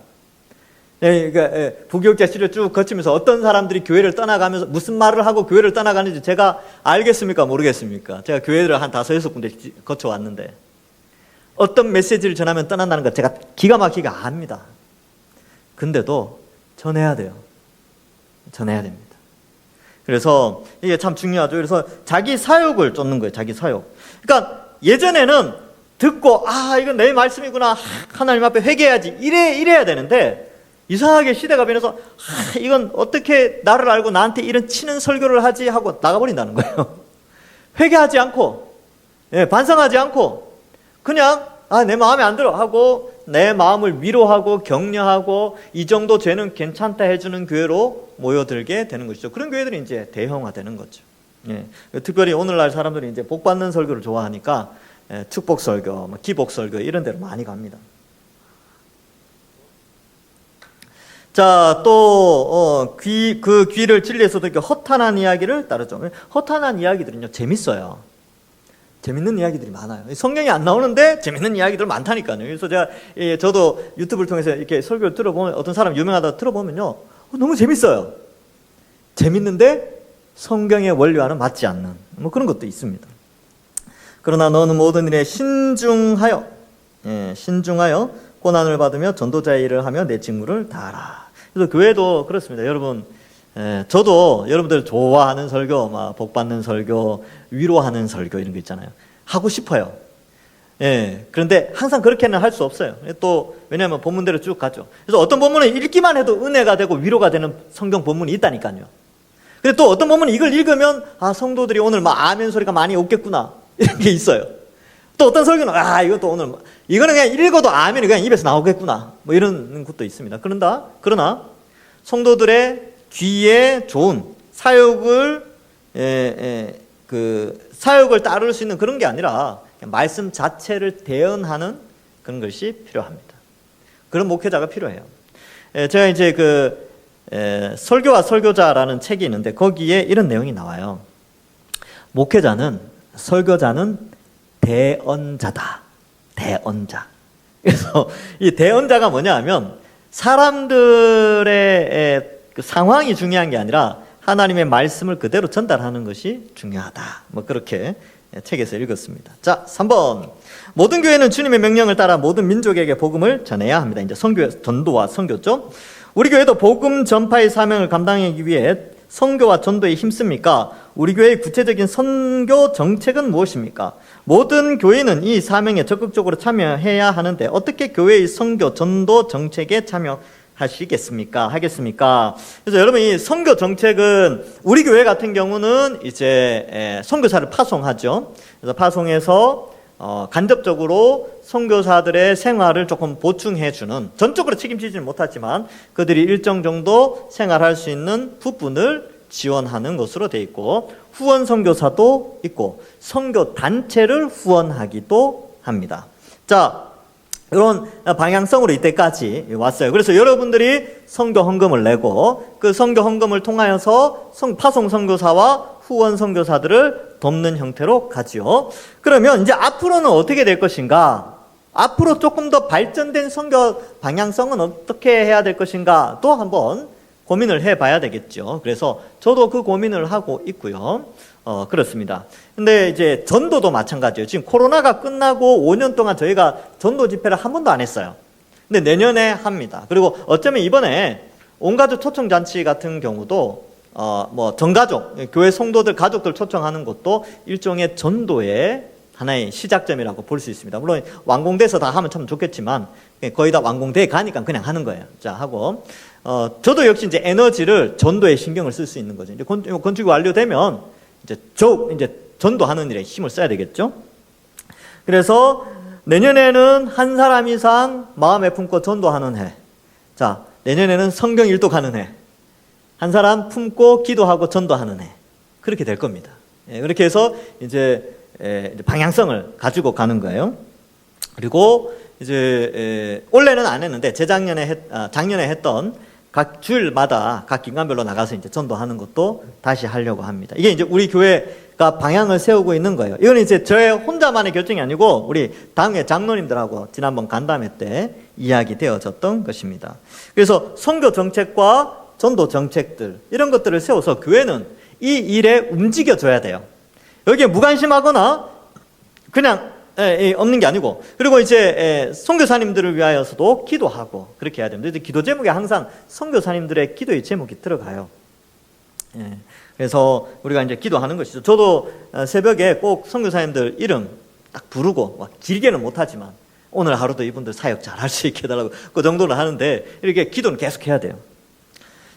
Speaker 1: 그러니까 부교육자 시를 쭉 거치면서 어떤 사람들이 교회를 떠나가면서 무슨 말을 하고 교회를 떠나가는지 제가 알겠습니까? 모르겠습니까? 제가 교회를 한 5-6군데 거쳐왔는데 어떤 메시지를 전하면 떠난다는 걸 제가 기가 막히게 압니다. 근데도 전해야 돼요. 전해야 됩니다. 그래서 이게 참 중요하죠. 그래서 자기 사역을 쫓는 거예요. 자기 사역. 그러니까 예전에는 듣고 이건 내 말씀이구나, 하나님 앞에 회개해야지, 이래야 되는데 이상하게 시대가 변해서 이건 어떻게 나를 알고 나한테 이런 치는 설교를 하지 하고 나가버린다는 거예요. 회개하지 않고, 반성하지 않고 그냥 내 마음에 안 들어 하고 내 마음을 위로하고 격려하고 이 정도 죄는 괜찮다 해주는 교회로 모여들게 되는 것이죠. 그런 교회들이 이제 대형화되는 거죠. 특별히 오늘날 사람들이 이제 복 받는 설교를 좋아하니까 축복 설교, 기복 설교 이런 데로 많이 갑니다. 자, 또 그 귀를 진리에서 듣고 허탄한 이야기를 따르죠. 허탄한 이야기들은요 재밌어요. 재밌는 이야기들이 많아요. 성경이 안 나오는데 재밌는 이야기들 많다니까요. 그래서 저도 유튜브를 통해서 이렇게 설교를 들어보면, 어떤 사람 유명하다 들어보면요, 너무 재밌어요. 재밌는데 성경의 원리와는 맞지 않는 그런 것도 있습니다. 그러나 너는 모든 일에 신중하여 고난을 받으며 전도자의 일을 하며 내 직무를 다하라. 그래서 교회도 그렇습니다. 여러분, 저도 여러분들 좋아하는 설교, 복 받는 설교, 위로하는 설교 이런 거 있잖아요. 하고 싶어요. 그런데 항상 그렇게는 할 수 없어요. 또 왜냐하면 본문대로 쭉 가죠. 그래서 어떤 본문은 읽기만 해도 은혜가 되고 위로가 되는 성경 본문이 있다니까요. 근데 또 어떤 본문은 이걸 읽으면 성도들이 오늘 아멘 소리가 많이 없겠구나 이런 게 있어요. 또 어떤 설교는 이것도 오늘 이거는 그냥 읽어도 아멘이 그냥 입에서 나오겠구나 이런 것도 있습니다. 그러나 성도들의 귀에 좋은 사역을 사역을 따를 수 있는 그런 게 아니라 그냥 말씀 자체를 대언하는 그런 것이 필요합니다. 그런 목회자가 필요해요. 제가 이제 설교와 설교자라는 책이 있는데 거기에 이런 내용이 나와요. 설교자는 대언자다. 대언자. 그래서 이 대언자가 뭐냐 하면 사람들의 상황이 중요한 게 아니라 하나님의 말씀을 그대로 전달하는 것이 중요하다. 그렇게 책에서 읽었습니다. 자, 3번. 모든 교회는 주님의 명령을 따라 모든 민족에게 복음을 전해야 합니다. 이제 전도와 선교죠. 우리 교회도 복음 전파의 사명을 감당하기 위해 선교와 전도에 힘씁니까? 우리 교회의 구체적인 선교 정책은 무엇입니까? 모든 교회는 이 사명에 적극적으로 참여해야 하는데 어떻게 교회의 선교 전도 정책에 참여하시겠습니까? 하겠습니까? 그래서 여러분, 이 선교 정책은 우리 교회 같은 경우는 이제 선교사를 파송하죠. 그래서 파송해서 간접적으로 선교사들의 생활을 조금 보충해주는, 전적으로 책임지지는 못하지만 그들이 일정 정도 생활할 수 있는 부분을 지원하는 것으로 되어 있고, 후원 선교사도 있고 선교 단체를 후원하기도 합니다. 자, 이런 방향성으로 이때까지 왔어요. 그래서 여러분들이 선교 헌금을 내고 그 선교 헌금을 통하여서 파송 선교사와 후원 선교사들을 돕는 형태로 가지요. 그러면 이제 앞으로는 어떻게 될 것인가? 앞으로 조금 더 발전된 선교 방향성은 어떻게 해야 될 것인가? 또 한번 고민을 해봐야 되겠죠. 그래서 저도 그 고민을 하고 있고요. 그렇습니다. 근데 이제 전도도 마찬가지예요. 지금 코로나가 끝나고 5년 동안 저희가 전도 집회를 한 번도 안 했어요. 근데 내년에 합니다. 그리고 어쩌면 이번에 온가족 초청잔치 같은 경우도 뭐 전가족, 교회 성도들 가족들 초청하는 것도 일종의 전도의 하나의 시작점이라고 볼 수 있습니다. 물론 완공돼서 다 하면 참 좋겠지만 거의 다 완공돼 가니까 그냥 하는 거예요. 자, 하고 저도 역시 이제 에너지를 전도에 신경을 쓸 수 있는 거죠. 이제 건축이 완료되면 이제 전도하는 일에 힘을 써야 되겠죠. 그래서 내년에는 한 사람 이상 마음에 품고 전도하는 해. 자, 내년에는 성경 일독하는 해. 한 사람 품고 기도하고 전도하는 해. 그렇게 될 겁니다. 그렇게 해서 이제 방향성을 가지고 가는 거예요. 그리고 이제 올해는 안 했는데 작년에 했던 각 주일마다 각 기관별로 나가서 이제 전도하는 것도 다시 하려고 합니다. 이게 이제 우리 교회가 방향을 세우고 있는 거예요. 이건 이제 저의 혼자만의 결정이 아니고 우리 당회 장로님들하고 지난번 간담회 때 이야기되어졌던 것입니다. 그래서 선교 정책과 전도 정책들, 이런 것들을 세워서 교회는 이 일에 움직여줘야 돼요. 여기에 무관심하거나 그냥 없는 게 아니고, 그리고 이제 선교사님들을 위하여서도 기도하고 그렇게 해야 됩니다. 기도 제목에 항상 선교사님들의 기도의 제목이 들어가요. 그래서 우리가 이제 기도하는 것이죠. 저도 새벽에 꼭 선교사님들 이름 딱 부르고, 막 길게는 못하지만 오늘 하루도 이분들 사역 잘 할 수 있게 해달라고 그 정도는 하는데, 이렇게 기도는 계속 해야 돼요.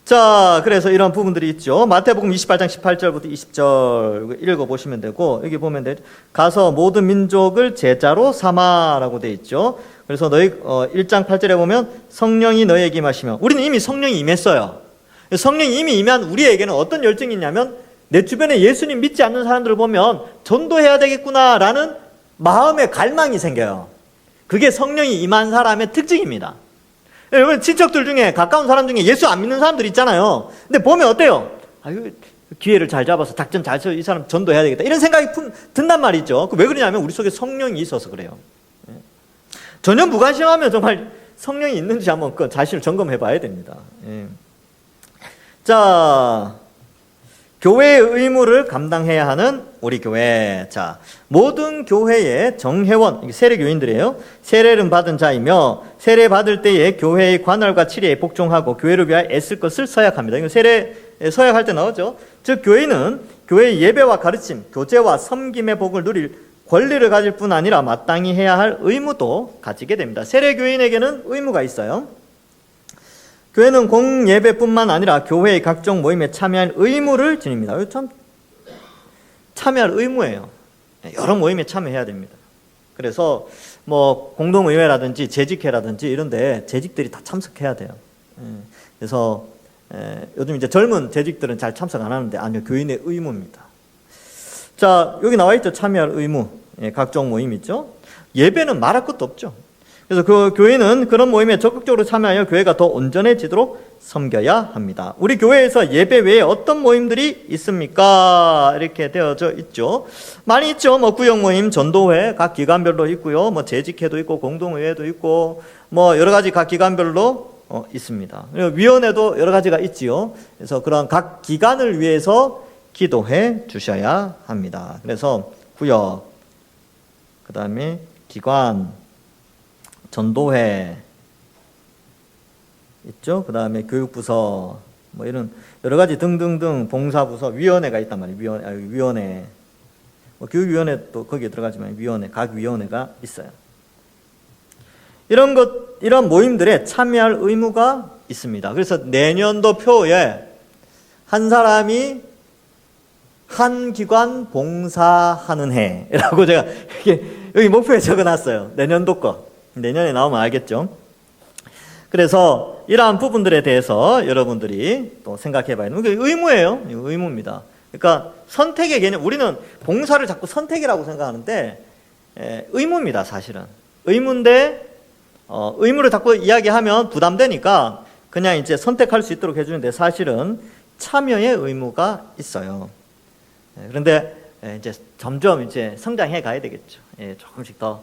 Speaker 1: 자, 그래서 이런 부분들이 있죠. 마태복음 28장 18절부터 20절 읽어보시면 되고, 여기 보면 가서 모든 민족을 제자로 삼아라고 돼 있죠. 그래서 너희 1장 8절에 보면 성령이 너희에게 임하시면, 우리는 이미 성령이 임했어요. 성령이 이미 임한 우리에게는 어떤 열정이 있냐면, 내 주변에 예수님 믿지 않는 사람들을 보면 전도해야 되겠구나라는 마음의 갈망이 생겨요. 그게 성령이 임한 사람의 특징입니다. 여러분, 친척들 중에 가까운 사람 중에 예수 안 믿는 사람들 있잖아요. 근데 보면 어때요? 아유, 기회를 잘 잡아서 작전 잘 써서 이 사람 전도해야 되겠다, 이런 생각이 든단 말이죠. 왜 그러냐면 우리 속에 성령이 있어서 그래요. 전혀 무관심하면 정말 성령이 있는지 한번 그 자신을 점검해 봐야 됩니다. 자, 교회의 의무를 감당해야 하는 우리 교회. 자, 모든 교회의 정회원, 세례교인들이에요. 세례를 받은 자이며 세례 받을 때에 교회의 관할과 치리에 복종하고 교회를 위하여 애쓸 것을 서약합니다. 이거 세례 서약할 때 나오죠. 즉, 교회는 교회의 예배와 가르침, 교제와 섬김의 복을 누릴 권리를 가질 뿐 아니라 마땅히 해야 할 의무도 가지게 됩니다. 세례교인에게는 의무가 있어요. 교회는 공예배뿐만 아니라 교회의 각종 모임에 참여할 의무를 지닙니다. 이거 참 참여할 의무예요. 여러 모임에 참여해야 됩니다. 그래서 뭐 공동의회라든지 재직회라든지 이런데 재직들이 다 참석해야 돼요. 그래서 요즘 이제 젊은 재직들은 잘 참석 안 하는데, 아니요, 교인의 의무입니다. 자, 여기 나와 있죠. 참여할 의무. 각종 모임 있죠. 예배는 말할 것도 없죠. 그래서 그 교회는 그런 모임에 적극적으로 참여하여 교회가 더 온전해지도록 섬겨야 합니다. 우리 교회에서 예배 외에 어떤 모임들이 있습니까? 이렇게 되어져 있죠. 많이 있죠. 뭐 구역 모임, 전도회 각 기관별로 있고요. 뭐 재직회도 있고 공동의회도 있고 뭐 여러 가지 각 기관별로 있습니다. 그리고 위원회도 여러 가지가 있지요. 그래서 그런 각 기관을 위해서 기도해 주셔야 합니다. 그래서 구역, 그 다음에 기관, 전도회 있죠. 그 다음에 교육부서, 뭐 이런 여러 가지 등등등 봉사부서 위원회가 있단 말이에요. 위원회. 뭐 교육위원회 또 거기에 들어가지만 위원회, 각 위원회가 있어요. 이런 모임들에 참여할 의무가 있습니다. 그래서 내년도 표에 한 사람이 한 기관 봉사하는 해라고 제가 여기 목표에 적어놨어요. 내년도 거. 내년에 나오면 알겠죠. 그래서 이러한 부분들에 대해서 여러분들이 또 생각해 봐야 돼요. 의무예요. 의무입니다. 그러니까 선택의 개념, 우리는 봉사를 자꾸 선택이라고 생각하는데 의무입니다. 사실은. 의무인데 의무를 자꾸 이야기하면 부담되니까 그냥 이제 선택할 수 있도록 해주는데 사실은 참여의 의무가 있어요. 그런데 이제 점점 이제 성장해 가야 되겠죠. 조금씩 더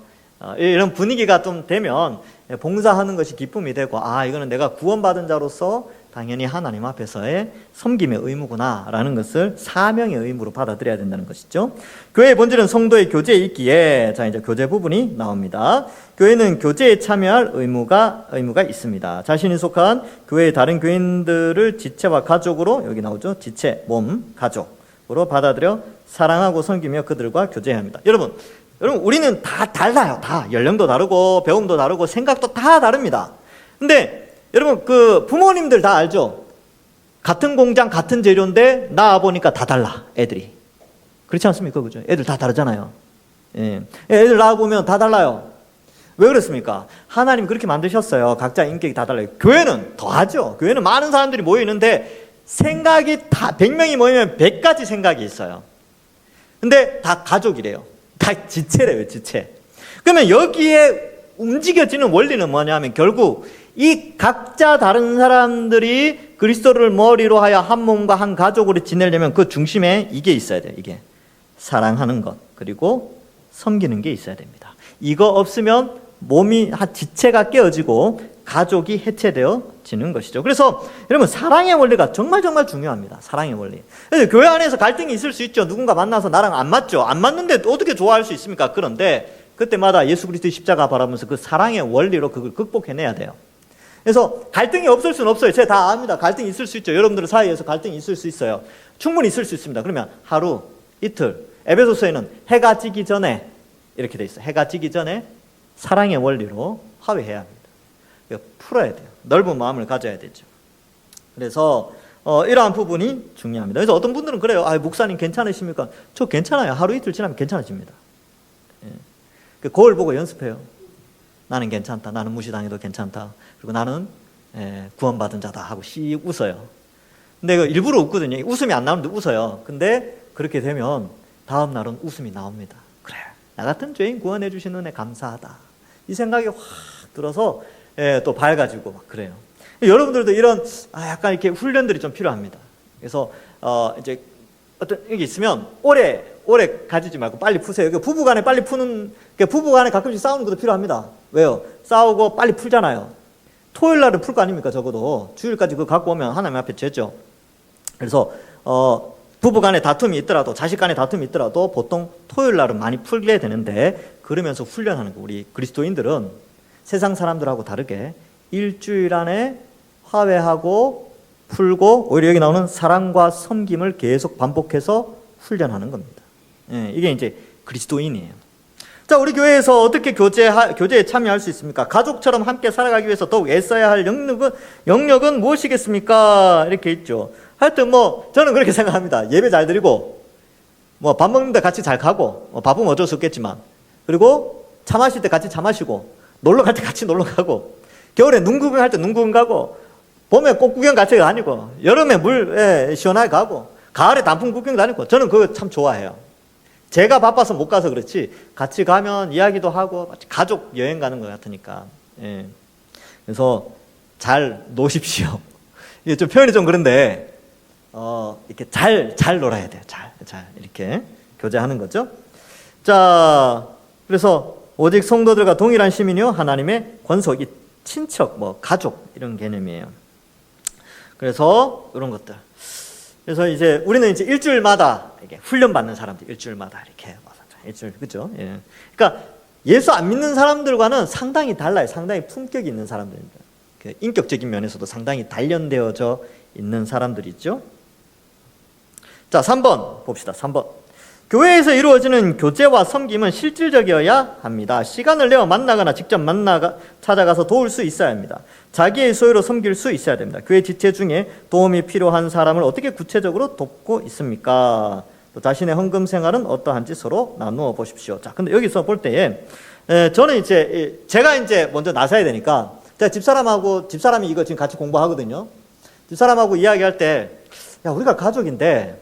Speaker 1: 이런 분위기가 좀 되면 봉사하는 것이 기쁨이 되고 이거는 내가 구원받은 자로서 당연히 하나님 앞에서의 섬김의 의무구나라는 것을 사명의 의무로 받아들여야 된다는 것이죠. 교회의 본질은 성도의 교제에 있기에 자 이제 교제 부분이 나옵니다. 교회는 교제에 참여할 의무가 있습니다. 자신이 속한 교회의 다른 교인들을 지체와 가족으로 여기 나오죠. 지체, 몸, 가족으로 받아들여 사랑하고 섬기며 그들과 교제해야 합니다. 여러분 우리는 다 달라요. 다 연령도 다르고 배움도 다르고 생각도 다 다릅니다. 근데 여러분 그 부모님들 다 알죠? 같은 공장 같은 재료인데 나와 보니까 다 달라 애들이. 그렇지 않습니까? 그죠? 애들 다 다르잖아요. 애들 나와 보면 다 달라요. 왜 그렇습니까? 하나님 그렇게 만드셨어요. 각자 인격이 다 달라요. 교회는 더하죠. 교회는 많은 사람들이 모여 있는데 생각이 다 100명이 모이면 100가지 생각이 있어요. 근데 다 가족이래요. 다 지체래요. 지체. 그러면 여기에 움직여지는 원리는 뭐냐면 결국 이 각자 다른 사람들이 그리스도를 머리로 하여 한 몸과 한 가족으로 지내려면 그 중심에 이게 있어야 돼요. 이게 사랑하는 것 그리고 섬기는 게 있어야 됩니다. 이거 없으면 몸이 한 지체가 깨어지고 가족이 해체되어지는 것이죠. 그래서 여러분 사랑의 원리가 정말 중요합니다. 사랑의 원리. 그래서 교회 안에서 갈등이 있을 수 있죠. 누군가 만나서 나랑 안 맞죠. 안 맞는데 어떻게 좋아할 수 있습니까? 그런데 그때마다 예수 그리스도의 십자가 바라보면서 그 사랑의 원리로 그걸 극복해내야 돼요. 그래서 갈등이 없을 수는 없어요. 제가 다 압니다. 갈등이 있을 수 있죠. 여러분들 사이에서 갈등이 있을 수 있어요. 충분히 있을 수 있습니다. 그러면 하루, 이틀, 에베소서에는 해가 지기 전에 이렇게 돼 있어요. 해가 지기 전에 사랑의 원리로 화해해야 합니다. 풀어야 돼요. 넓은 마음을 가져야 되죠. 그래서 이러한 부분이 중요합니다. 그래서 어떤 분들은 그래요. 목사님 괜찮으십니까? 저 괜찮아요. 하루 이틀 지나면 괜찮아집니다. 거울 보고 연습해요. 나는 괜찮다. 나는 무시당해도 괜찮다. 그리고 나는 구원받은 자다 하고 씩 웃어요. 근데 일부러 웃거든요. 웃음이 안 나오는데 웃어요. 근데 그렇게 되면 다음 날은 웃음이 나옵니다. 그래, 나 같은 죄인 구원해 주신 은혜 감사하다. 이 생각이 확 들어서 또 밝아지고 막 그래요. 여러분들도 이런 약간 이렇게 훈련들이 좀 필요합니다. 그래서 이제 어떤 게 있으면 오래 가지지 말고 빨리 푸세요. 부부간에 빨리 푸는, 부부간에 가끔씩 싸우는 것도 필요합니다. 왜요? 싸우고 빨리 풀잖아요. 토요일 날은 풀 거 아닙니까? 적어도 주일까지 그거 갖고 오면 하나님 앞에 죄죠. 그래서 부부간에 다툼이 있더라도 자식 간에 다툼이 있더라도 보통 토요일 날은 많이 풀게 되는데 그러면서 훈련하는 거. 우리 그리스도인들은 세상 사람들하고 다르게 일주일 안에 화해하고 풀고 오히려 여기 나오는 사랑과 섬김을 계속 반복해서 훈련하는 겁니다. 이게 이제 그리스도인이에요. 자, 우리 교회에서 어떻게 교제에 참여할 수 있습니까? 가족처럼 함께 살아가기 위해서 더욱 애써야 할 영역은 무엇이겠습니까? 이렇게 있죠. 하여튼 저는 그렇게 생각합니다. 예배 잘 드리고 밥 먹는데 같이 잘 가고 바쁘면 어쩔 수 없겠지만 그리고 차 마실 때 같이 차 마시고 놀러 갈 때 같이 놀러 가고 겨울에 눈 구경할 때 눈 구경 가고 봄에 꽃 구경 같이 다니고 여름에 물 시원하게 가고 가을에 단풍 구경 다니고 저는 그거 참 좋아해요. 제가 바빠서 못 가서 그렇지 같이 가면 이야기도 하고 가족 여행 가는 것 같으니까. 그래서 잘 노십시오. 이게 좀 표현이 좀 그런데 이렇게 잘 놀아야 돼요. 잘 이렇게 교제하는 거죠. 자, 그래서 오직 성도들과 동일한 시민이요 하나님의 권속, 이 친척, 가족 이런 개념이에요. 그래서 이런 것들. 그래서 이제 우리는 이제 일주일마다 이렇게 훈련 받는 사람들 일주일마다 이렇게 일주일 그죠? 예. 그러니까 예수 안 믿는 사람들과는 상당히 달라요. 상당히 품격이 있는 사람들입니다. 인격적인 면에서도 상당히 단련되어져 있는 사람들이 있죠. 자, 3번 봅시다. 3번. 교회에서 이루어지는 교제와 섬김은 실질적이어야 합니다. 시간을 내어 만나거나 직접 찾아가서 도울 수 있어야 합니다. 자기의 소유로 섬길 수 있어야 됩니다. 교회 지체 중에 도움이 필요한 사람을 어떻게 구체적으로 돕고 있습니까? 또 자신의 헌금 생활은 어떠한지 서로 나누어 보십시오. 자, 근데 여기서 볼 때에 저는 이제 제가 이제 먼저 나서야 되니까 제가 집사람이 이거 지금 같이 공부하거든요. 집사람하고 이야기할 때, 야, 우리가 가족인데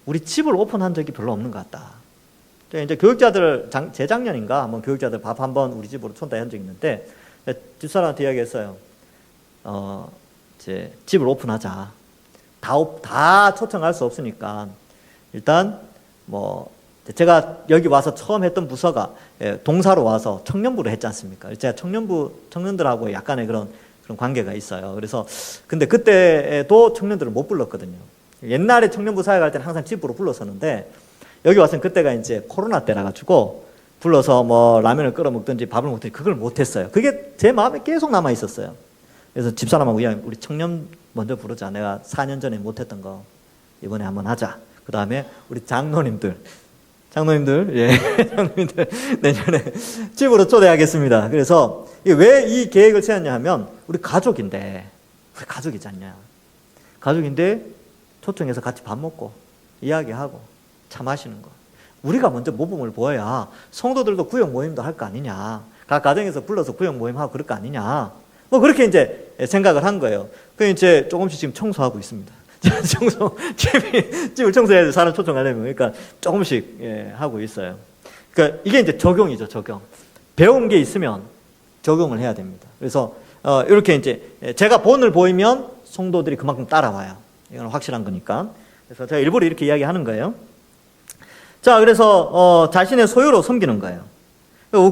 Speaker 1: 우리 집을 오픈한 적이 별로 없는 것 같다. 이제 교육자들 재작년인가 한번 교육자들 밥 한번 우리 집으로 초대한 적이 있는데 집사람한테 이야기했어요. 이제 집을 오픈하자. 다 초청할 수 없으니까 일단 뭐 제가 여기 와서 처음 했던 부서가 동사로 와서 청년부를 했지 않습니까? 제가 청년들하고 약간의 그런 관계가 있어요. 그래서 근데 그때도 청년들을 못 불렀거든요. 옛날에 청년부 사역할 때는 항상 집으로 불렀었는데 여기 와서는 그때가 이제 코로나 때라 가지고 불러서 뭐 라면을 끓여 먹든지 밥을 먹든지 그걸 못 했어요. 그게 제 마음에 계속 남아 있었어요. 그래서 집사람하고 우리 청년 먼저 부르자. 내가 4년 전에 못 했던 거 이번에 한번 하자. 그다음에 우리 장로님들 예, 장로님들 내년에 집으로 초대하겠습니다. 그래서 왜 이 계획을 세웠냐 하면 우리 가족인데 우리 가족이지 않냐. 가족인데 초청해서 같이 밥 먹고 이야기하고 차 마시는 거. 우리가 먼저 모범을 보여야 성도들도 구역 모임도 할 거 아니냐. 각 가정에서 불러서 구역 모임하고 그럴 거 아니냐. 뭐 그렇게 이제 생각을 한 거예요. 그 이제 조금씩 지금 청소하고 있습니다. 집을 청소해야 돼. 사람 초청하려면. 그러니까 조금씩 하고 있어요. 그러니까 이게 이제 적용이죠, 적용. 배운 게 있으면 적용을 해야 됩니다. 그래서 이렇게 이제 제가 본을 보이면 성도들이 그만큼 따라와요. 이건 확실한 거니까. 그래서 제가 일부러 이렇게 이야기하는 거예요. 자, 그래서 자신의 소유로 섬기는 거예요.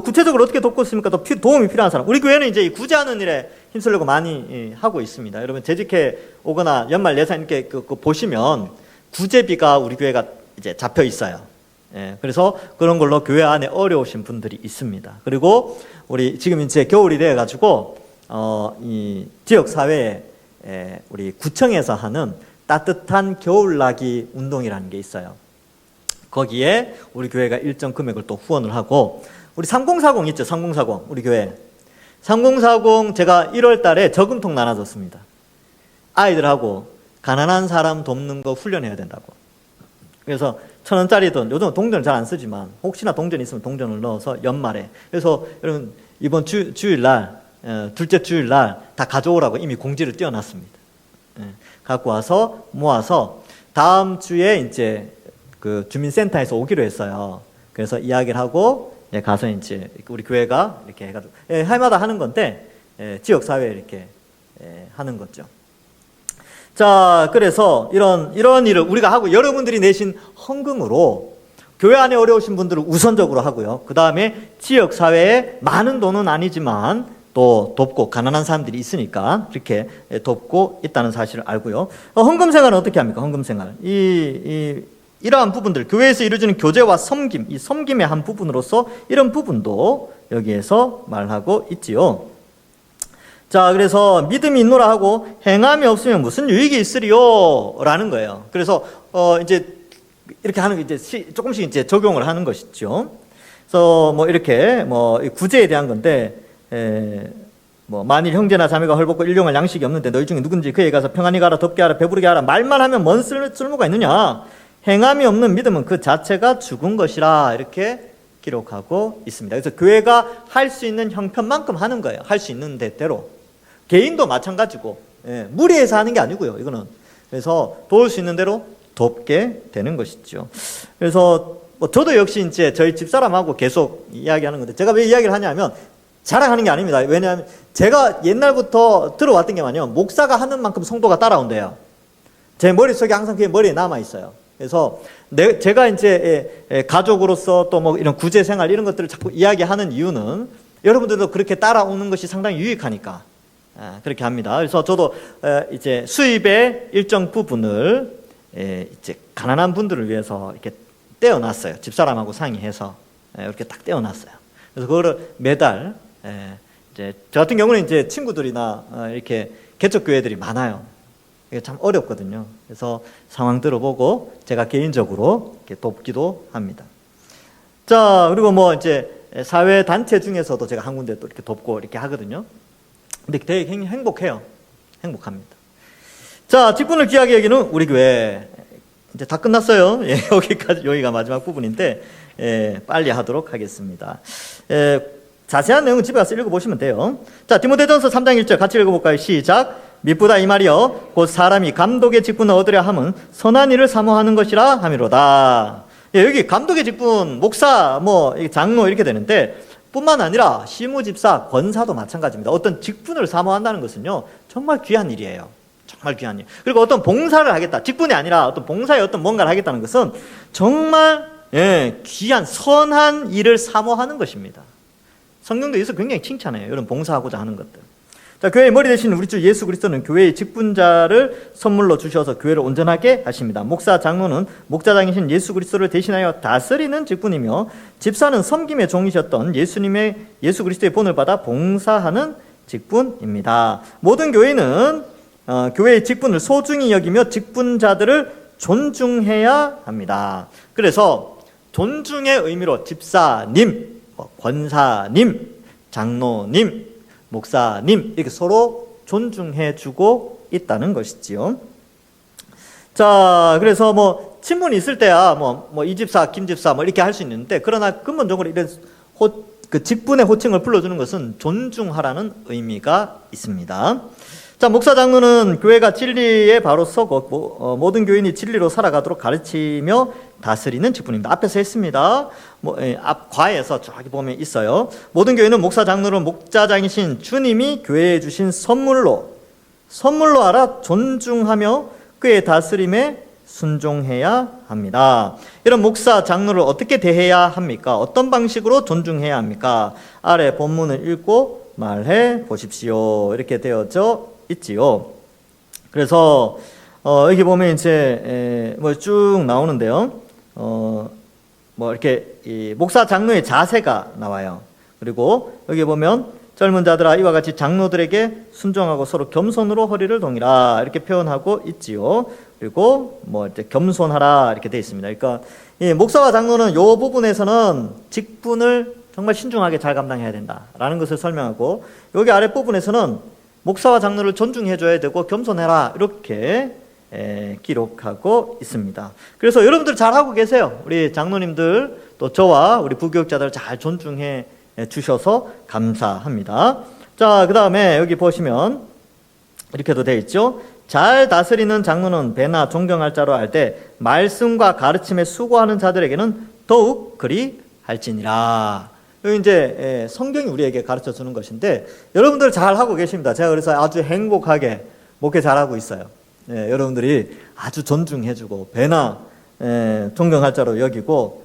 Speaker 1: 구체적으로 어떻게 돕고 있습니까? 또 도움이 필요한 사람. 우리 교회는 이제 구제하는 일에 힘쓰려고 많이 하고 있습니다. 여러분 재직해 오거나 연말 예산 이렇게 보시면 구제비가 우리 교회가 이제 잡혀 있어요. 예, 그래서 그런 걸로 교회 안에 어려우신 분들이 있습니다. 그리고 우리 지금 이제 겨울이 돼 가지고 이 지역 사회에 우리 구청에서 하는 따뜻한 겨울나기 운동이라는 게 있어요. 거기에 우리 교회가 일정 금액을 또 후원을 하고 우리 3040 있죠? 3040 우리 교회 3040 제가 1월 달에 저금통 나눠줬습니다. 아이들하고 가난한 사람 돕는 거 훈련해야 된다고. 그래서 1,000원짜리든 요즘 동전을 잘 안 쓰지만 혹시나 동전 있으면 동전을 넣어서 연말에 그래서 여러분 이번 주일날 둘째 주일날 다 가져오라고 이미 공지를 띄워놨습니다. 갖고 와서 모아서 다음 주에 이제 그 주민센터에서 오기로 했어요. 그래서 이야기를 하고 가서 이제 우리 교회가 이렇게 해가지고 해마다 하는 건데 지역 사회에 이렇게 하는 거죠. 자, 그래서 이런 일을 우리가 하고 여러분들이 내신 헌금으로 교회 안에 어려우신 분들을 우선적으로 하고요. 그 다음에 지역 사회에 많은 돈은 아니지만 또 돕고 가난한 사람들이 있으니까 이렇게 돕고 있다는 사실을 알고요. 헌금 생활은 어떻게 합니까? 헌금 생활. 이러한 부분들, 교회에서 이루어지는 교제와 섬김, 이 섬김의 한 부분으로서 이런 부분도 여기에서 말하고 있지요. 자, 그래서 믿음이 있노라 하고 행함이 없으면 무슨 유익이 있으리요? 라는 거예요. 그래서, 이제 이렇게 하는 게 이제 조금씩 이제 적용을 하는 것이죠. 그래서 뭐 이렇게 뭐 구제에 대한 건데, 뭐 만일 형제나 자매가 헐벗고 일용할 양식이 없는데 너희 중에 누군지 그에 가서 평안히 가라, 덥게 하라, 배부르게 하라, 말만 하면 뭔 쓸모가 있느냐? 행함이 없는 믿음은 그 자체가 죽은 것이라 이렇게 기록하고 있습니다. 그래서 교회가 할 수 있는 형편만큼 하는 거예요. 할 수 있는 대로. 개인도 마찬가지고 무리해서 하는 게 아니고요. 이거는 그래서 도울 수 있는 대로 돕게 되는 것이죠. 그래서 뭐 저도 역시 이제 저희 집사람하고 계속 이야기하는 건데 제가 왜 이야기를 하냐면 자랑하는 게 아닙니다. 왜냐하면 제가 옛날부터 들어왔던 게 뭐냐면 목사가 하는 만큼 성도가 따라온대요. 제 머릿속에 항상 그게 머리에 남아 있어요. 그래서 제가 이제 가족으로서 또 뭐 이런 구제 생활 이런 것들을 자꾸 이야기하는 이유는 여러분들도 그렇게 따라오는 것이 상당히 유익하니까 그렇게 합니다. 그래서 저도 이제 수입의 일정 부분을 이제 가난한 분들을 위해서 이렇게 떼어놨어요. 집사람하고 상의해서 이렇게 딱 떼어놨어요. 그래서 그거를 매달 이제 저 같은 경우는 이제 친구들이나 이렇게 개척 교회들이 많아요. 이게 참 어렵거든요. 그래서 상황 들어보고 제가 개인적으로 이렇게 돕기도 합니다. 자, 그리고 뭐 이제 사회 단체 중에서도 제가 한 군데 또 이렇게 돕고 이렇게 하거든요. 근데 되게 행복해요. 행복합니다. 자, 직분을 귀하게 여기는 우리 교회. 이제 다 끝났어요. 예, 여기가 마지막 부분인데, 빨리 하도록 하겠습니다. 자세한 내용은 집에 가서 읽어보시면 돼요. 자, 디모데전서 3장 1절 같이 읽어볼까요? 시작. 미쁘다 이 말이여 곧 사람이 감독의 직분을 얻으려 함은 선한 일을 사모하는 것이라 함이로다. 예, 여기 감독의 직분, 목사, 뭐 장로 이렇게 되는데 뿐만 아니라 시무집사, 권사도 마찬가지입니다. 어떤 직분을 사모한다는 것은요 정말 귀한 일이에요. 정말 귀한 일. 그리고 어떤 봉사를 하겠다, 직분이 아니라 어떤 봉사의 어떤 뭔가를 하겠다는 것은 정말 귀한 선한 일을 사모하는 것입니다. 성경도 여기서 굉장히 칭찬해요. 이런 봉사하고자 하는 것들. 자, 교회의 머리 되시는 우리 주 예수 그리스도는 교회의 직분자를 선물로 주셔서 교회를 온전하게 하십니다. 목사, 장로는 목자장이신 예수 그리스도를 대신하여 다스리는 직분이며, 집사는 섬김의 종이셨던 예수 그리스도의 본을 받아 봉사하는 직분입니다. 모든 교회는 교회의 직분을 소중히 여기며 직분자들을 존중해야 합니다. 그래서 존중의 의미로 집사님, 권사님, 장로님, 목사님 이렇게 서로 존중해주고 있다는 것이지요. 자, 그래서 뭐 친분이 있을 때야 뭐 이 집사, 김 집사 뭐 이렇게 할 수 있는데, 그러나 근본적으로 이런 그 직분의 호칭을 불러주는 것은 존중하라는 의미가 있습니다. 자, 목사 장로는 교회가 진리에 바로 서고 모든 교인이 진리로 살아가도록 가르치며 다스리는 직분입니다. 앞에서 했습니다. 앞 과에서 저기 보면 있어요. 모든 교회는 목사 장로는 목자장이신 주님이 교회에 주신 선물로 알아 존중하며 그의 다스림에 순종해야 합니다. 이런 목사 장로를 어떻게 대해야 합니까? 어떤 방식으로 존중해야 합니까? 아래 본문을 읽고 말해 보십시오. 이렇게 되어져 있지요. 그래서 여기 보면 이제 뭐 쭉 나오는데요. 뭐 이렇게 이 목사 장로의 자세가 나와요. 그리고 여기 보면 젊은 자들아 이와 같이 장로들에게 순종하고 서로 겸손으로 허리를 동이라 이렇게 표현하고 있지요. 그리고 뭐 이제 겸손하라 이렇게 되어 있습니다. 그러니까 이 목사와 장로는 이 부분에서는 직분을 정말 신중하게 잘 감당해야 된다라는 것을 설명하고, 여기 아래 부분에서는 목사와 장로를 존중해줘야 되고 겸손해라 이렇게 기록하고 있습니다. 그래서 여러분들 잘하고 계세요. 우리 장로님들 또 저와 우리 부교육자들 잘 존중해 주셔서 감사합니다. 자, 그 다음에 여기 보시면 이렇게도 되어 있죠. 잘 다스리는 장로는 배나 존경할 자로 할 때 말씀과 가르침에 수고하는 자들에게는 더욱 그리 할지니라. 여기 이제 성경이 우리에게 가르쳐 주는 것인데, 여러분들 잘 하고 계십니다. 제가 그래서 아주 행복하게 목회 잘하고 있어요. 여러분들이 아주 존중해주고 배나 존경할 자로 여기고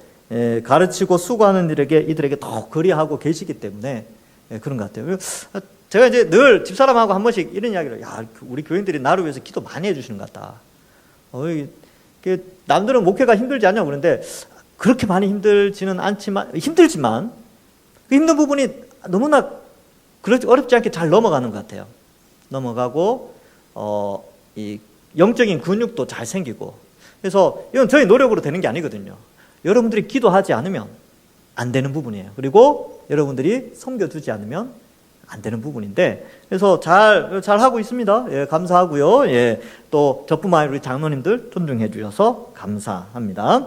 Speaker 1: 가르치고 수고하는 이들에게 더 그리하고 계시기 때문에 그런 것 같아요. 제가 이제 늘 집사람하고 한 번씩 이런 이야기를, 야, 우리 교인들이 나를 위해서 기도 많이 해주시는 것 같다. 남들은 목회가 힘들지 않냐고 그러는데, 그렇게 많이 힘들지는 않지만, 힘들지만 그 힘든 부분이 너무나 어렵지 않게 잘 넘어가는 것 같아요. 넘어가고 이 영적인 근육도 잘 생기고, 그래서 이건 저희 노력으로 되는 게 아니거든요. 여러분들이 기도하지 않으면 안 되는 부분이에요. 그리고 여러분들이 섬겨주지 않으면 안 되는 부분인데, 그래서 잘 하고 있습니다. 예, 감사하고요. 예, 또 저뿐만 아니라 우리 장로님들 존중해 주셔서 감사합니다.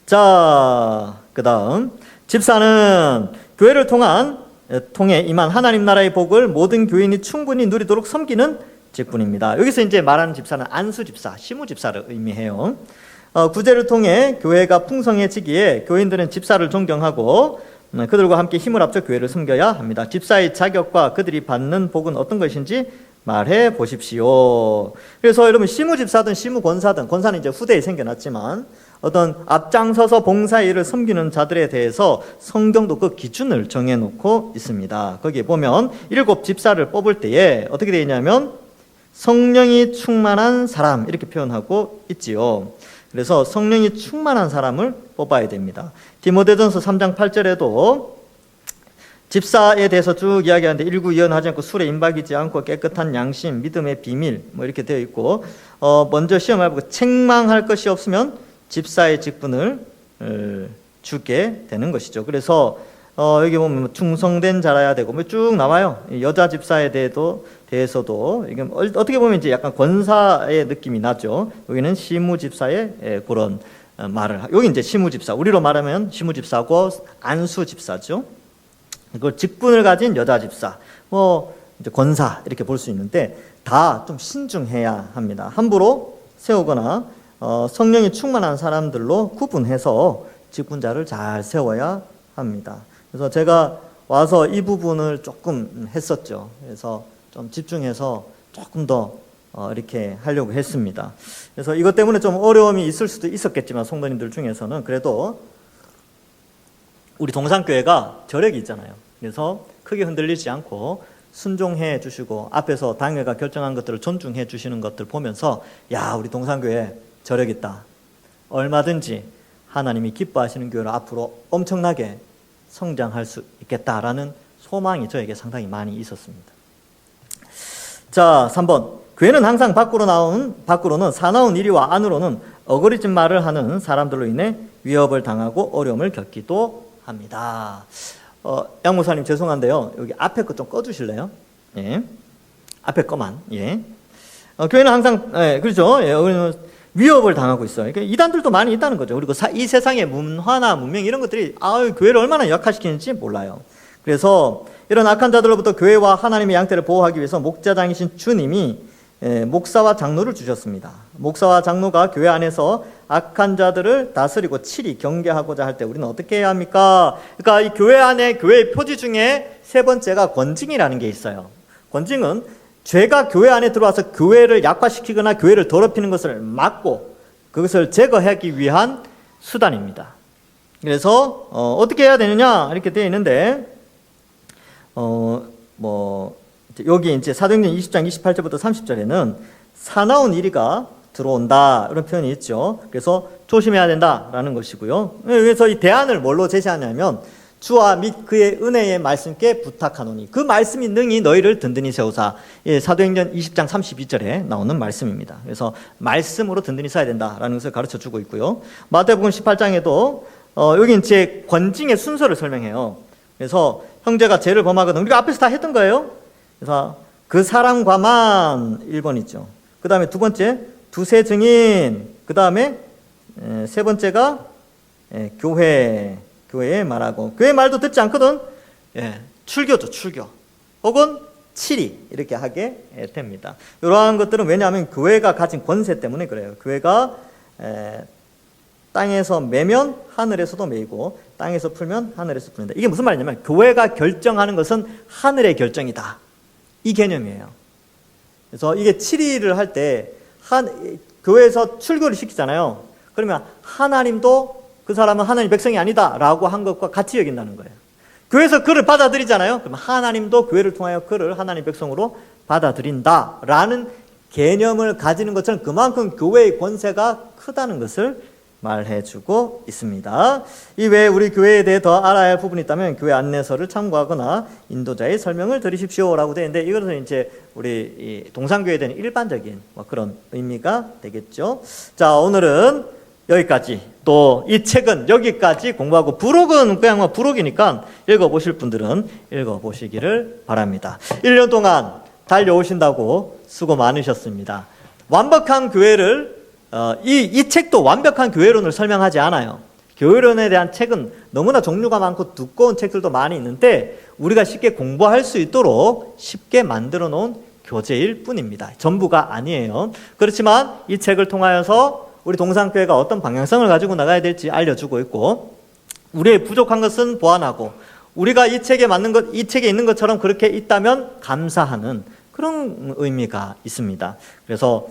Speaker 1: 자, 그 다음 집사는 교회를 통해 임한 하나님 나라의 복을 모든 교인이 충분히 누리도록 섬기는 직분입니다. 여기서 이제 말하는 집사는 안수 집사, 시무 집사를 의미해요. 구제를 통해 교회가 풍성해지기에 교인들은 집사를 존경하고 그들과 함께 힘을 합쳐 교회를 섬겨야 합니다. 집사의 자격과 그들이 받는 복은 어떤 것인지 말해 보십시오. 그래서 여러분 시무 집사든 시무 권사든, 권사는 이제 후대에 생겨났지만 어떤 앞장서서 봉사의 일을 섬기는 자들에 대해서 성경도 그 기준을 정해놓고 있습니다. 거기에 보면 7 집사를 뽑을 때에 어떻게 되어 있냐면 성령이 충만한 사람 이렇게 표현하고 있지요. 그래서 성령이 충만한 사람을 뽑아야 됩니다. 디모데전서 3장 8절에도 집사에 대해서 쭉 이야기하는데 일구이연하지 않고 술에 임박이지 않고 깨끗한 양심, 믿음의 비밀 뭐 이렇게 되어 있고 먼저 시험을 보고 책망할 것이 없으면 집사의 직분을 주게 되는 것이죠. 그래서 여기 보면 충성된 자라야 되고 뭐 쭉 나와요. 여자 집사에 대해서도 이게 어떻게 보면 이제 약간 권사의 느낌이 나죠. 여기는 시무 집사의 그런 말을 여기 이제 시무 집사, 우리로 말하면 시무 집사고 안수 집사죠. 그 직분을 가진 여자 집사, 뭐 이제 권사 이렇게 볼 수 있는데 다 좀 신중해야 합니다. 함부로 세우거나 성령이 충만한 사람들로 구분해서 직분자를 잘 세워야 합니다. 그래서 제가 와서 이 부분을 조금 했었죠. 그래서 좀 집중해서 조금 더 이렇게 하려고 했습니다. 그래서 이것 때문에 좀 어려움이 있을 수도 있었겠지만 성도님들 중에서는 그래도 우리 동산교회가 저력이 있잖아요. 그래서 크게 흔들리지 않고 순종해 주시고 앞에서 당회가 결정한 것들을 존중해 주시는 것들 보면서 야, 우리 동산교회 저력 있다. 얼마든지 하나님이 기뻐하시는 교회로 앞으로 엄청나게 성장할 수 있겠다라는 소망이 저에게 상당히 많이 있었습니다. 자, 3번. 교회는 항상 밖으로는 사나운 이리와 안으로는 어거리진 말을 하는 사람들로 인해 위협을 당하고 어려움을 겪기도 합니다. 양 목사님 죄송한데요. 여기 앞에 거 좀 꺼주실래요? 예. 앞에 거만. 예. 교회는 항상 그렇죠. 예. 위협을 당하고 있어요. 그러니까 이단들도 많이 있다는 거죠. 그리고 이 세상의 문화나 문명 이런 것들이 교회를 얼마나 약화시키는지 몰라요. 그래서 이런 악한 자들로부터 교회와 하나님의 양떼를 보호하기 위해서 목자장이신 주님이 목사와 장로를 주셨습니다. 목사와 장로가 교회 안에서 악한 자들을 다스리고 칠이 경계하고자 할 때 우리는 어떻게 해야 합니까? 그러니까 이 교회 안에 교회의 표지 중에 세 번째가 권징이라는 게 있어요. 권징은 죄가 교회 안에 들어와서 교회를 약화시키거나 교회를 더럽히는 것을 막고 그것을 제거하기 위한 수단입니다. 그래서 어떻게 해야 되느냐 이렇게 되어 있는데 여기 이제 사도행전 20장 28절부터 30절에는 사나운 이리가 들어온다 이런 표현이 있죠. 그래서 조심해야 된다라는 것이고요. 그래서 이 대안을 뭘로 제시하냐면 주와 및 그의 은혜의 말씀께 부탁하노니 그 말씀이 능히 너희를 든든히 세우사. 사도행전 20장 32절에 나오는 말씀입니다. 그래서 말씀으로 든든히 서야 된다라는 것을 가르쳐주고 있고요. 마태복음 18장에도 여기 이제 권징의 순서를 설명해요. 그래서 형제가 죄를 범하거든 우리가 앞에서 다 했던 거예요. 그래서 그 사람과만 1번이죠. 그 다음에 두 번째 두세 증인, 그 다음에 세 번째가 교회에 말하고 교회 말도 듣지 않거든. 출교죠, 출교. 혹은 칠이 이렇게 하게 됩니다. 이러한 것들은 왜냐하면 교회가 가진 권세 때문에 그래요. 교회가 땅에서 매면 하늘에서도 매이고 땅에서 풀면 하늘에서 풀린다. 이게 무슨 말이냐면 교회가 결정하는 것은 하늘의 결정이다. 이 개념이에요. 그래서 이게 7일을 할 때 교회에서 출교를 시키잖아요. 그러면 하나님도 그 사람은 하나님 백성이 아니다 라고 한 것과 같이 여긴다는 거예요. 교회에서 그를 받아들이잖아요. 그러면 하나님도 교회를 통하여 그를 하나님 백성으로 받아들인다 라는 개념을 가지는 것처럼 그만큼 교회의 권세가 크다는 것을 말해주고 있습니다. 이외에 우리 교회에 대해 더 알아야 할 부분이 있다면 교회 안내서를 참고하거나 인도자의 설명을 들으십시오라고 되어 있는데 이것은 이제 우리 동산교회에 대한 일반적인 그런 의미가 되겠죠. 자, 오늘은 여기까지. 또 이 책은 여기까지 공부하고 부록은 그냥 부록이니까 읽어보실 분들은 읽어보시기를 바랍니다. 1년 동안 달려오신다고 수고 많으셨습니다. 완벽한 교회를 이 책도 완벽한 교회론을 설명하지 않아요. 교회론에 대한 책은 너무나 종류가 많고 두꺼운 책들도 많이 있는데 우리가 쉽게 공부할 수 있도록 쉽게 만들어 놓은 교재일 뿐입니다. 전부가 아니에요. 그렇지만 이 책을 통하여서 우리 동산교회가 어떤 방향성을 가지고 나가야 될지 알려주고 있고 우리의 부족한 것은 보완하고 우리가 이 책에 맞는 것, 이 책에 있는 것처럼 그렇게 있다면 감사하는 그런 의미가 있습니다. 그래서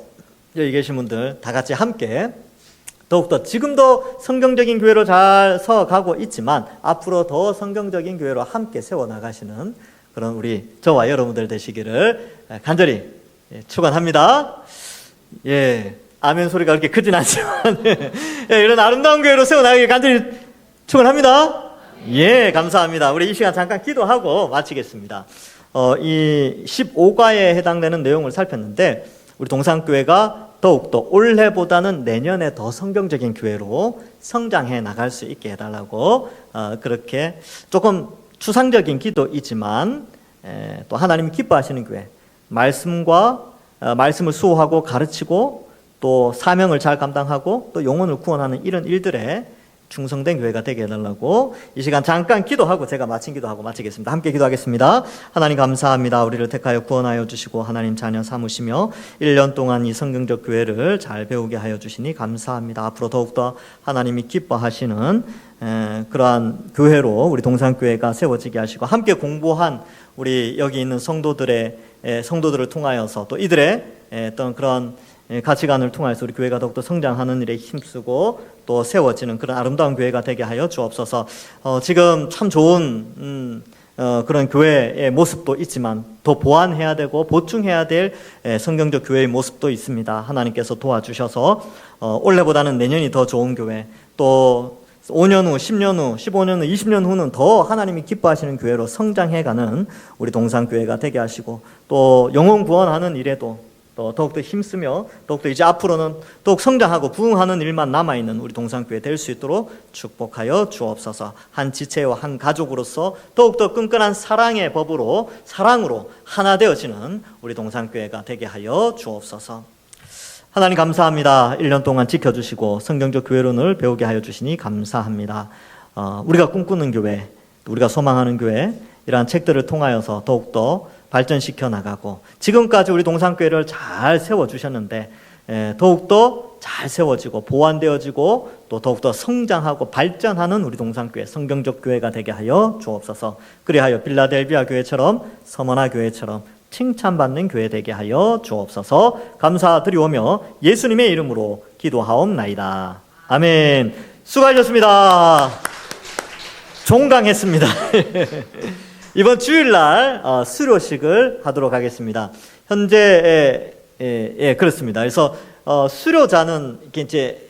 Speaker 1: 여기 계신 분들 다 같이 함께 더욱더 지금도 성경적인 교회로 잘 서가고 있지만 앞으로 더 성경적인 교회로 함께 세워나가시는 그런 우리 저와 여러분들 되시기를 간절히 축원합니다. 아멘 소리가 그렇게 크진 않지만 이런 아름다운 교회로 세워나가길 간절히 축원합니다. 예, 감사합니다. 우리 이 시간 잠깐 기도하고 마치겠습니다. 이 15과에 해당되는 내용을 살폈는데 우리 동산교회가 더욱더 올해보다는 내년에 더 성경적인 교회로 성장해 나갈 수 있게 해달라고 그렇게 조금 추상적인 기도이지만 또 하나님이 기뻐하시는 교회, 말씀을 수호하고 가르치고 또 사명을 잘 감당하고 또 영혼을 구원하는 이런 일들에 충성된 교회가 되게 해달라고 이 시간 잠깐 기도하고 제가 마친 기도하고 마치겠습니다. 함께 기도하겠습니다. 하나님 감사합니다. 우리를 택하여 구원하여 주시고 하나님 자녀 삼으시며 1년 동안 이 성경적 교회를 잘 배우게 하여 주시니 감사합니다. 앞으로 더욱더 하나님이 기뻐하시는 그러한 교회로 우리 동산교회가 세워지게 하시고 함께 공부한 우리 여기 있는 성도들을 통하여서 또 이들의 어떤 그런 가치관을 통해서 우리 교회가 더욱더 성장하는 일에 힘쓰고 또 세워지는 그런 아름다운 교회가 되게 하여 주옵소서. 지금 참 좋은 그런 교회의 모습도 있지만 더 보완해야 되고 보충해야 될 성경적 교회의 모습도 있습니다. 하나님께서 도와주셔서 올해보다는 내년이 더 좋은 교회, 또 5년 후, 10년 후, 15년 후, 20년 후는 더 하나님이 기뻐하시는 교회로 성장해가는 우리 동산교회가 되게 하시고 또 영혼 구원하는 일에도 또 더욱더 힘쓰며 더욱더 이제 앞으로는 더욱 성장하고 부흥하는 일만 남아있는 우리 동산교회 될 수 있도록 축복하여 주옵소서. 한 지체와 한 가족으로서 더욱더 끈끈한 사랑의 법으로 사랑으로 하나 되어지는 우리 동산교회가 되게 하여 주옵소서. 하나님 감사합니다. 1년 동안 지켜주시고 성경적 교회론을 배우게 하여 주시니 감사합니다. 우리가 꿈꾸는 교회, 우리가 소망하는 교회 이러한 책들을 통하여서 더욱더 발전시켜 나가고 지금까지 우리 동산교회를 잘 세워주셨는데 더욱더 잘 세워지고 보완되어지고 또 더욱더 성장하고 발전하는 우리 동산교회 성경적 교회가 되게 하여 주옵소서. 그리하여 빌라델비아 교회처럼 서머나 교회처럼 칭찬받는 교회 되게 하여 주옵소서. 감사드리오며 예수님의 이름으로 기도하옵나이다. 아멘. 수고하셨습니다. 종강했습니다. 이번 주일날 수료식을 하도록 하겠습니다. 현재 그렇습니다. 그래서 수료자는 이렇게 이제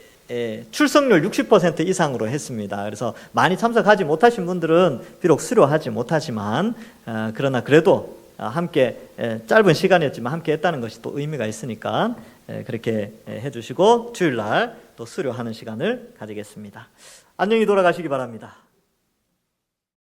Speaker 1: 출석률 60% 이상으로 했습니다. 그래서 많이 참석하지 못하신 분들은 비록 수료하지 못하지만 그러나 그래도 함께 짧은 시간이었지만 함께 했다는 것이 또 의미가 있으니까 그렇게 해주시고 주일날 또 수료하는 시간을 가지겠습니다. 안녕히 돌아가시기 바랍니다.